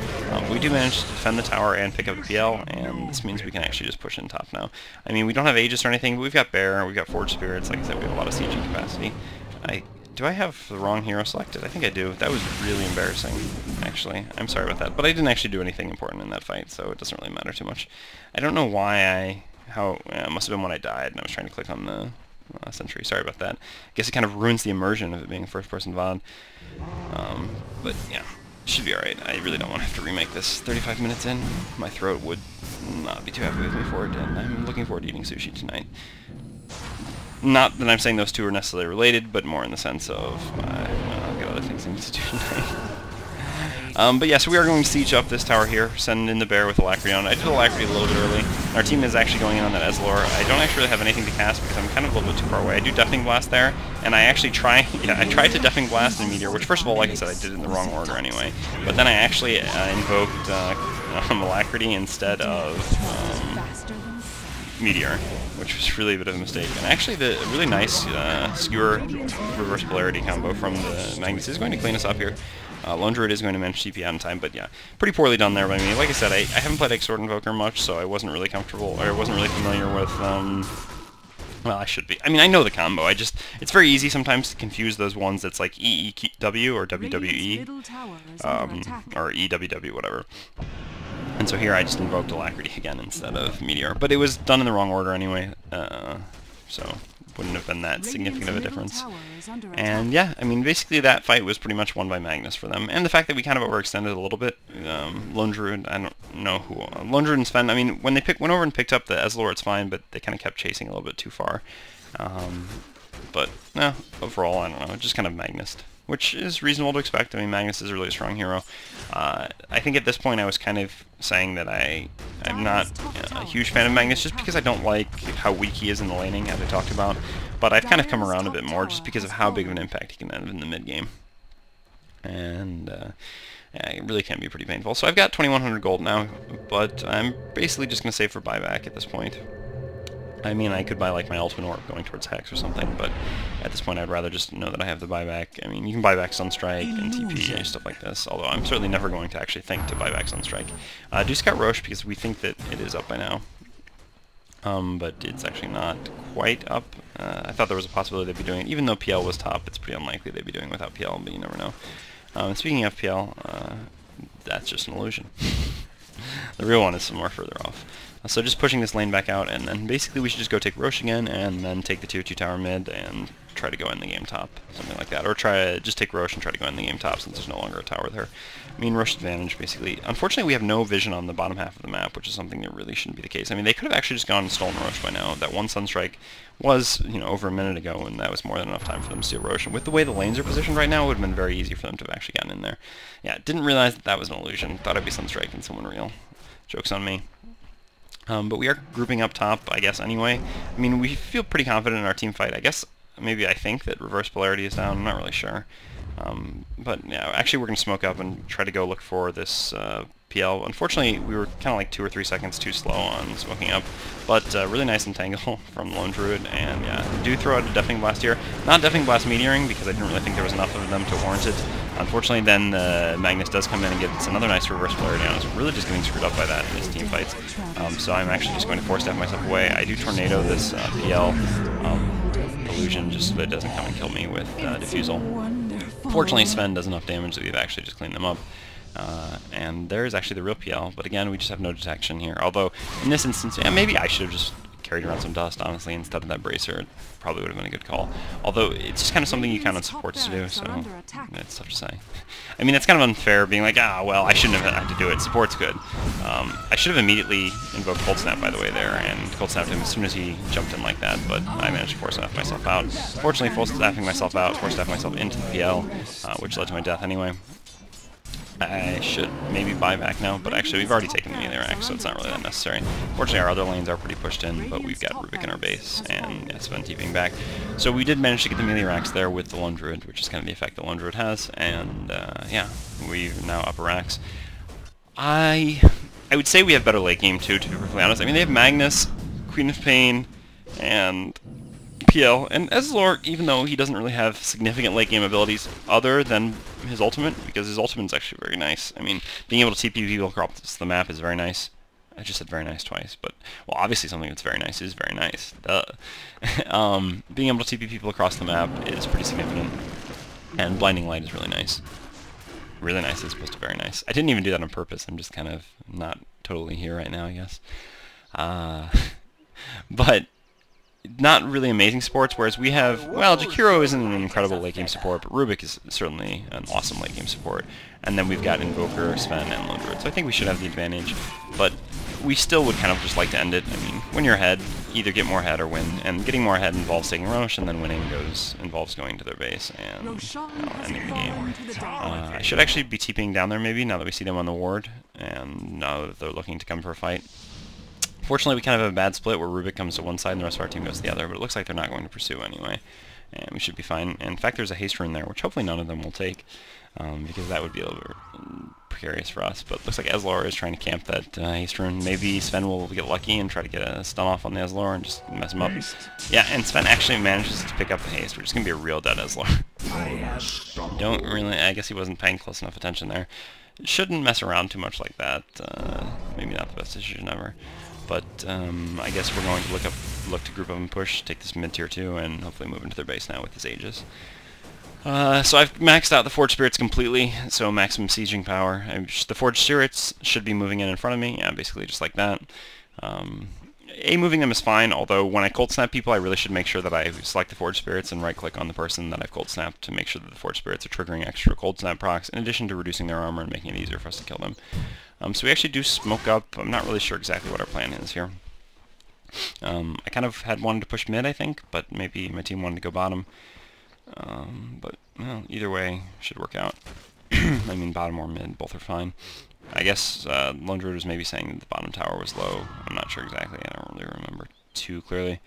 We do manage to defend the tower and pick up the PL, and this means we can actually just push in top now. I mean, we don't have Aegis or anything, but we've got Bear, we've got Forge Spirits, like I said, we have a lot of sieging capacity. Do I have the wrong hero selected? I think I do. That was really embarrassing, actually. I'm sorry about that, but I didn't actually do anything important in that fight, so it doesn't really matter too much. I don't know why it must have been when I died and I was trying to click on the sentry. Sorry about that. I guess it kind of ruins the immersion of it being a first-person VOD. But yeah, should be alright. I really don't want to have to remake this 35 minutes in. My throat would not be too happy with me for it, and I'm looking forward to eating sushi tonight. Not that I'm saying those two are necessarily related, but more in the sense of, I've got other things I need to do tonight. But yeah, so we are going to siege up this tower here, send in the bear with Alacrity on. I did Alacrity a little bit early. Our team is actually going in on that Ezlor. I don't actually really have anything to cast because I'm kind of a little bit too far away. I do Deafening Blast there, and I actually I tried to Deafening Blast and Meteor, which first of all, like I said, I did it in the wrong order anyway. But then I actually invoked Alacrity instead of Meteor, which was really a bit of a mistake. And actually, the really nice Skewer Reverse Polarity combo from the Magnus is going to clean us up here. Lone Druid is going to manage TP out in time, but yeah, pretty poorly done there by me. Like I said, I haven't played Exort Invoker much, so I wasn't really comfortable, or I wasn't really familiar with, well, I should be. I mean, I know the combo, it's very easy sometimes to confuse those ones that's like EEW or WWE, or EWW, whatever. And so here I just invoked Alacrity again instead of Meteor, but it was done in the wrong order anyway, so wouldn't have been that significant of a difference. And yeah, I mean, basically that fight was pretty much won by Magnus for them. And the fact that we kind of overextended a little bit, Lone Druid, I don't know who, Lone Druid and Sven, I mean, when they went over and picked up the Ezlor, it's fine, but they kind of kept chasing a little bit too far. But, no, overall, I don't know, just kind of Magnused, which is reasonable to expect. I mean, Magnus is a really strong hero. I think at this point I was kind of saying that I'm not a huge fan of Magnus just because I don't like how weak he is in the laning, as I talked about. But I've kind of come around a bit more just because of how big of an impact he can have in the mid-game. And yeah, it really can be pretty painful. So I've got 2,100 gold now, but I'm basically just going to save for buyback at this point. I mean, I could buy like my ultimate orb going towards Hex or something, but at this point I'd rather just know that I have the buyback. I mean, you can buy back Sunstrike and TP and stuff like this, although I'm certainly never going to actually think to buy back Sunstrike. Do scout Roche because we think that it is up by now. But it's actually not quite up. I thought there was a possibility they'd be doing it. Even though PL was top, it's pretty unlikely they'd be doing it without PL, but you never know. And speaking of PL, that's just an illusion. The real one is somewhere further off. So just pushing this lane back out, and then basically we should just go take Roche again, and then take the tier 2 tower mid, and try to go in the game top, something like that. Or just take Roche and try to go in the game top, since there's no longer a tower with her. I mean, Roche advantage, basically. Unfortunately, we have no vision on the bottom half of the map, which is something that really shouldn't be the case. I mean, they could have actually just gone and stolen Roche by now. That one Sunstrike was, you know, over a minute ago, and that was more than enough time for them to steal Roche. And with the way the lanes are positioned right now, it would have been very easy for them to have actually gotten in there. Yeah, didn't realize that that was an illusion. Thought it'd be Sunstrike and someone real. Joke's on me. But we are grouping up top, I guess, anyway. I mean, we feel pretty confident in our team fight. I guess, maybe I think that Reverse Polarity is down. I'm not really sure. But, yeah, actually we're going to smoke up and try to go look for this PL. Unfortunately, we were kind of like 2 or 3 seconds too slow on smoking up. But really nice entangle from Lone Druid. And, yeah, do throw out a Deafening Blast here. Not Deafening Blast Meteoring, because I didn't really think there was enough of them to warrant it. Unfortunately, then Magnus does come in and gets another nice reverse polarity on us. Really just getting screwed up by that in his team fights. So I'm actually just going to force staff myself away. I do tornado this PL illusion just so that it doesn't come and kill me with Diffusal. Fortunately, Sven does enough damage that we've actually just cleaned them up. And there's actually the real PL, but again, we just have no detection here. Although, in this instance, yeah, maybe I should have just carried around some dust, honestly, instead of that bracer. It probably would have been a good call. Although, it's just kind of something you count on supports to do, so it's tough to say. I mean, it's kind of unfair being like, well, I shouldn't have had to do it. Support's good. I should have immediately invoked Cold Snap, by the way, there, and Cold Snapped him as soon as he jumped in like that, but I managed to force staff myself out. Fortunately, full staffing myself out, force staff myself into the PL, which led to my death anyway. I should maybe buy back now, but actually we've already taken the melee rack, so it's not really that necessary. Fortunately, our other lanes are pretty pushed in, but we've got Rubik in our base, and yeah, Sven TPing back. So we did manage to get the melee racks there with the Lone Druid, which is kind of the effect the Lone Druid has, and yeah, we're now upper racks. I would say we have better late game too, to be perfectly honest. I mean, they have Magnus, Queen of Pain, and PL, and Ezlor, even though he doesn't really have significant late game abilities other than his ultimate, because his ultimate is actually very nice. I mean, being able to TP people across the map is very nice. I just said very nice twice, but, well, obviously something that's very nice is very nice. Duh. Being able to TP people across the map is pretty significant, and Blinding Light is really nice. Really nice as opposed to very nice. I didn't even do that on purpose. I'm just kind of not totally here right now, I guess. But not really amazing supports, whereas we have, well, Jakiro isn't an incredible late game support, but Rubik is certainly an awesome late game support. And then we've got Invoker, Sven, and Lone Druid, so I think we should have the advantage. But we still would kind of just like to end it. I mean, when you're ahead, either get more ahead or win. And getting more ahead involves taking Rosh, and then winning involves going to their base and ending the game. I should actually be TPing down there maybe, now that we see them on the ward, and now that they're looking to come for a fight. Fortunately, we kind of have a bad split where Rubik comes to one side and the rest of our team goes to the other, but it looks like they're not going to pursue anyway, and we should be fine. And in fact, there's a haste rune there, which hopefully none of them will take, because that would be a little bit precarious for us. But it looks like Ezlor is trying to camp that haste rune. Maybe Sven will get lucky and try to get a stun off on the Ezlor and just mess him up. Yeah, and Sven actually manages to pick up the haste, which is going to be a real dead Ezlor. Don't really, I guess he wasn't paying close enough attention there. Shouldn't mess around too much like that. Maybe not the best decision ever. But I guess we're going to look to group up and push, take this mid tier 2, and hopefully move into their base now with his Aegis. So I've maxed out the Forged Spirits completely, so maximum sieging power. The Forged Spirits should be moving in front of me, yeah, basically just like that. Moving them is fine, although when I cold snap people, I really should make sure that I select the Forged Spirits and right-click on the person that I've cold snapped to make sure that the Forged Spirits are triggering extra cold snap procs, in addition to reducing their armor and making it easier for us to kill them. So we actually do smoke up. I'm not really sure exactly what our plan is here. I kind of had wanted to push mid, I think, but maybe my team wanted to go bottom. But, well, either way, should work out. I mean, bottom or mid, both are fine. I guess Lone Druid was maybe saying that the bottom tower was low. I'm not sure exactly. I don't really remember too clearly.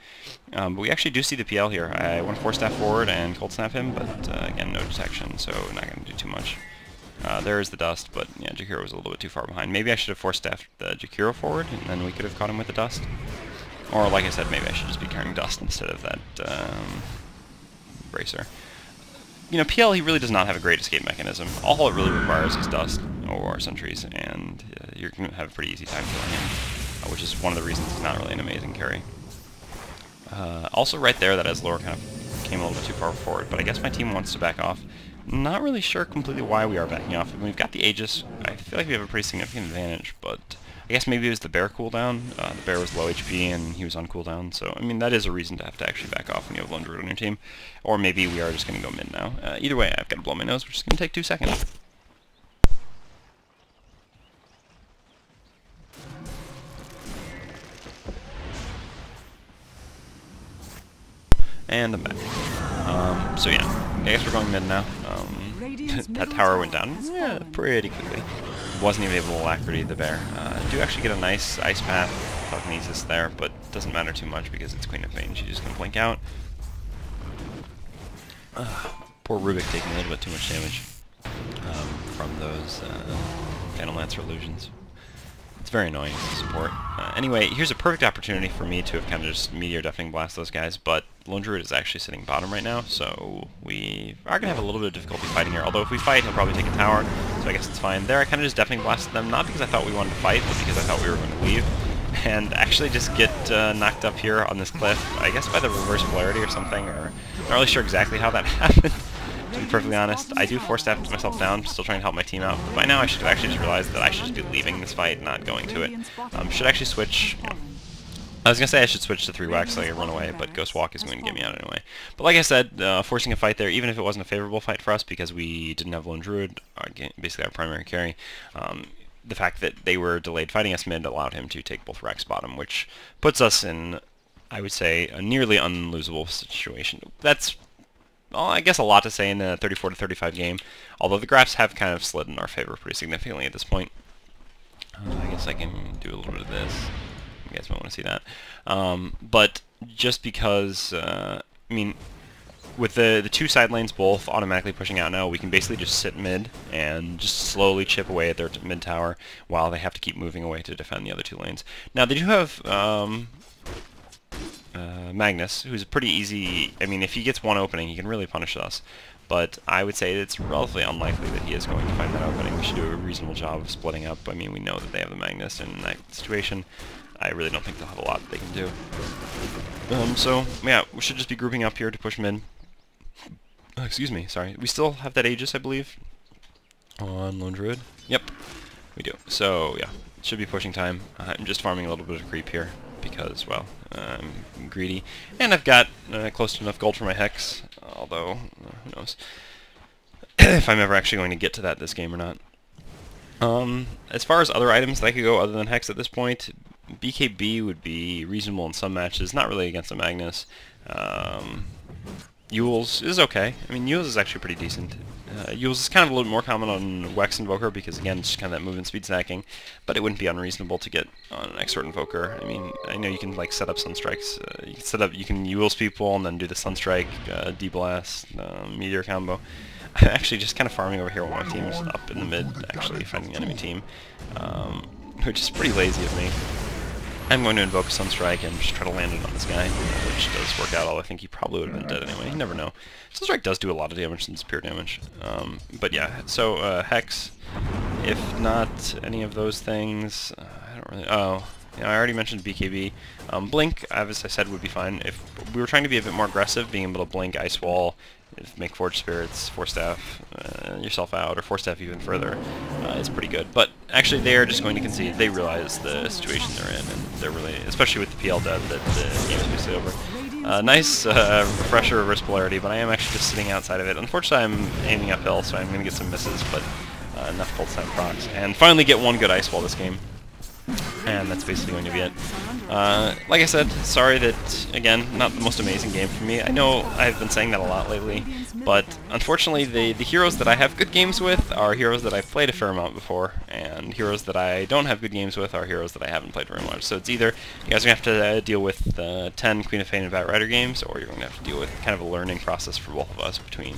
But we actually do see the PL here. I want to force staff forward and cold snap him, but again, no detection, so not going to do too much. There is the dust, but yeah, Jakiro was a little bit too far behind. Maybe I should have force staffed the Jakiro forward, and then we could have caught him with the dust. Or, like I said, maybe I should just be carrying dust instead of that bracer. You know, PL, he really does not have a great escape mechanism. All it really requires is dust or sentries, and you're going to have a pretty easy time killing him, which is one of the reasons he's not really an amazing carry. Also, right there, that Ezlor kind of came a little bit too far forward, but I guess my team wants to back off. Not really sure completely why we are backing off. I mean, we've got the Aegis. I feel like we have a pretty significant advantage, but I guess maybe it was the bear cooldown. The bear was low HP and he was on cooldown, so I mean that is a reason to have to actually back off when you have Lone Druid on your team. Or maybe we are just going to go mid now. Either way, I've got to blow my nose, which is going to take 2 seconds. And I'm back. So yeah, I guess we're going mid now. That tower went down pretty quickly. Wasn't even able to alacrity the bear. Do actually get a nice ice path telekinesis there, but doesn't matter too much because it's Queen of Pain. She's just gonna blink out. Poor Rubik taking a little bit too much damage from those Phantom Lancer illusions. It's very annoying to support. Anyway, here's a perfect opportunity for me to have kind of just Meteor Deafening Blast those guys, but Lone Druid is actually sitting bottom right now, so we are going to have a little bit of difficulty fighting here. Although if we fight, he'll probably take a tower, so I guess it's fine. There, I kind of just Deafening Blasted them, not because I thought we wanted to fight, but because I thought we were going to leave. And actually just get knocked up here on this cliff, I guess by the reverse polarity or something, or not really sure exactly how that happened. To be perfectly honest, I do force staff myself down, still trying to help my team out. But by now I should have actually just realized that I should just be leaving this fight, not going to it. Should actually switch. I was going to say I should switch to 3 wax so I can run away, but Ghost Walk is going to get me out anyway. But like I said, forcing a fight there, even if it wasn't a favorable fight for us because we didn't have Lone Druid, basically our primary carry, the fact that they were delayed fighting us mid allowed him to take both racks bottom, which puts us in, I would say, a nearly unlosable situation. That's, well, I guess a lot to say in a 34 to 35 game, although the graphs have kind of slid in our favor pretty significantly at this point. I guess I can do a little bit of this. You guys might want to see that. But just because, I mean, with the 2 side lanes both automatically pushing out now, we can basically just sit mid and just slowly chip away at their mid tower while they have to keep moving away to defend the other 2 lanes. Now, they do have Magnus, who's pretty easy. I mean, if he gets one opening, he can really punish us. But I would say it's relatively unlikely that he is going to find that opening. We should do a reasonable job of splitting up. I mean, we know that they have the Magnus in that situation. I really don't think they'll have a lot that they can do. So, yeah, we should just be grouping up here to push mid. Excuse me, sorry. We still have that Aegis, I believe, on Lone Druid. Yep, we do. So, yeah, it should be pushing time. I'm just farming a little bit of creep here because, well, I'm greedy. And I've got close to enough gold for my Hex, although, who knows if I'm ever actually going to get to that this game or not. As far as other items that I could go other than Hex at this point, BKB would be reasonable in some matches, not really against a Magnus. Yules is okay. I mean, Yules is actually pretty decent. Yules is kind of a little bit more common on Wax Invoker because, again, it's just kind of that movement speed snacking, but it wouldn't be unreasonable to get on an Exort Invoker. I mean, I know you can, like, set up Sunstrikes. You can Yules people and then do the Sunstrike, D-Blast, Meteor combo. I'm actually just kind of farming over here while my team is up in the mid, actually, fighting the enemy team, which is pretty lazy of me. I'm going to invoke a Sunstrike and just try to land it on this guy, which does work out, although I think he probably would have been dead anyway. You never know. Sunstrike does do a lot of damage since pure damage. But yeah, so Hex, if not any of those things, I don't really... Oh, yeah, I already mentioned BKB. Blink, as I said, would be fine. If we were trying to be a bit more aggressive, being able to Blink, Ice Wall, make Forge Spirits, Force Staff yourself out, or Force Staff even further, is pretty good. But actually, they are just going to concede. They realize the situation they're in, and they're really, especially with the PL dead, that the game is basically over. Nice refresher reverse polarity, but I am actually just sitting outside of it. Unfortunately, I'm aiming uphill, so I'm going to get some misses, but enough cold snap procs. And finally get one good Ice Wall this game. And that's basically going to be it. Like I said, sorry that, again, not the most amazing game for me. I know I've been saying that a lot lately, but unfortunately the heroes that I have good games with are heroes that I've played a fair amount before, and heroes that I don't have good games with are heroes that I haven't played very much. So it's either you guys are going to have to deal with 10 Queen of Fate and Batrider games, or you're going to have to deal with kind of a learning process for both of us between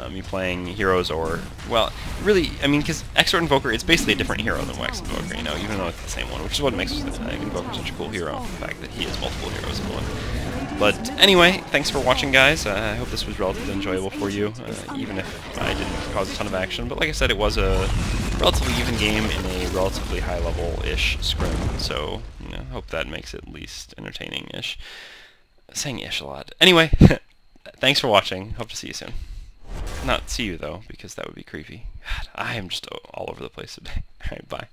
me playing heroes or, well, really, I mean, because Exort Invoker, it's basically a different hero than Wax Invoker, you know, even though it's the same one, which is what makes Invoker such a cool hero, the fact that he has multiple heroes in one. But anyway, thanks for watching, guys. I hope this was relatively enjoyable for you, even if I didn't cause a ton of action. But like I said, it was a relatively even game in a relatively high-level-ish scrim, so, you know, hope that makes it at least entertaining-ish. Saying ish a lot. Anyway, thanks for watching. Hope to see you soon. Not see you, though, because that would be creepy. God, I am just all over the place today. Alright, bye.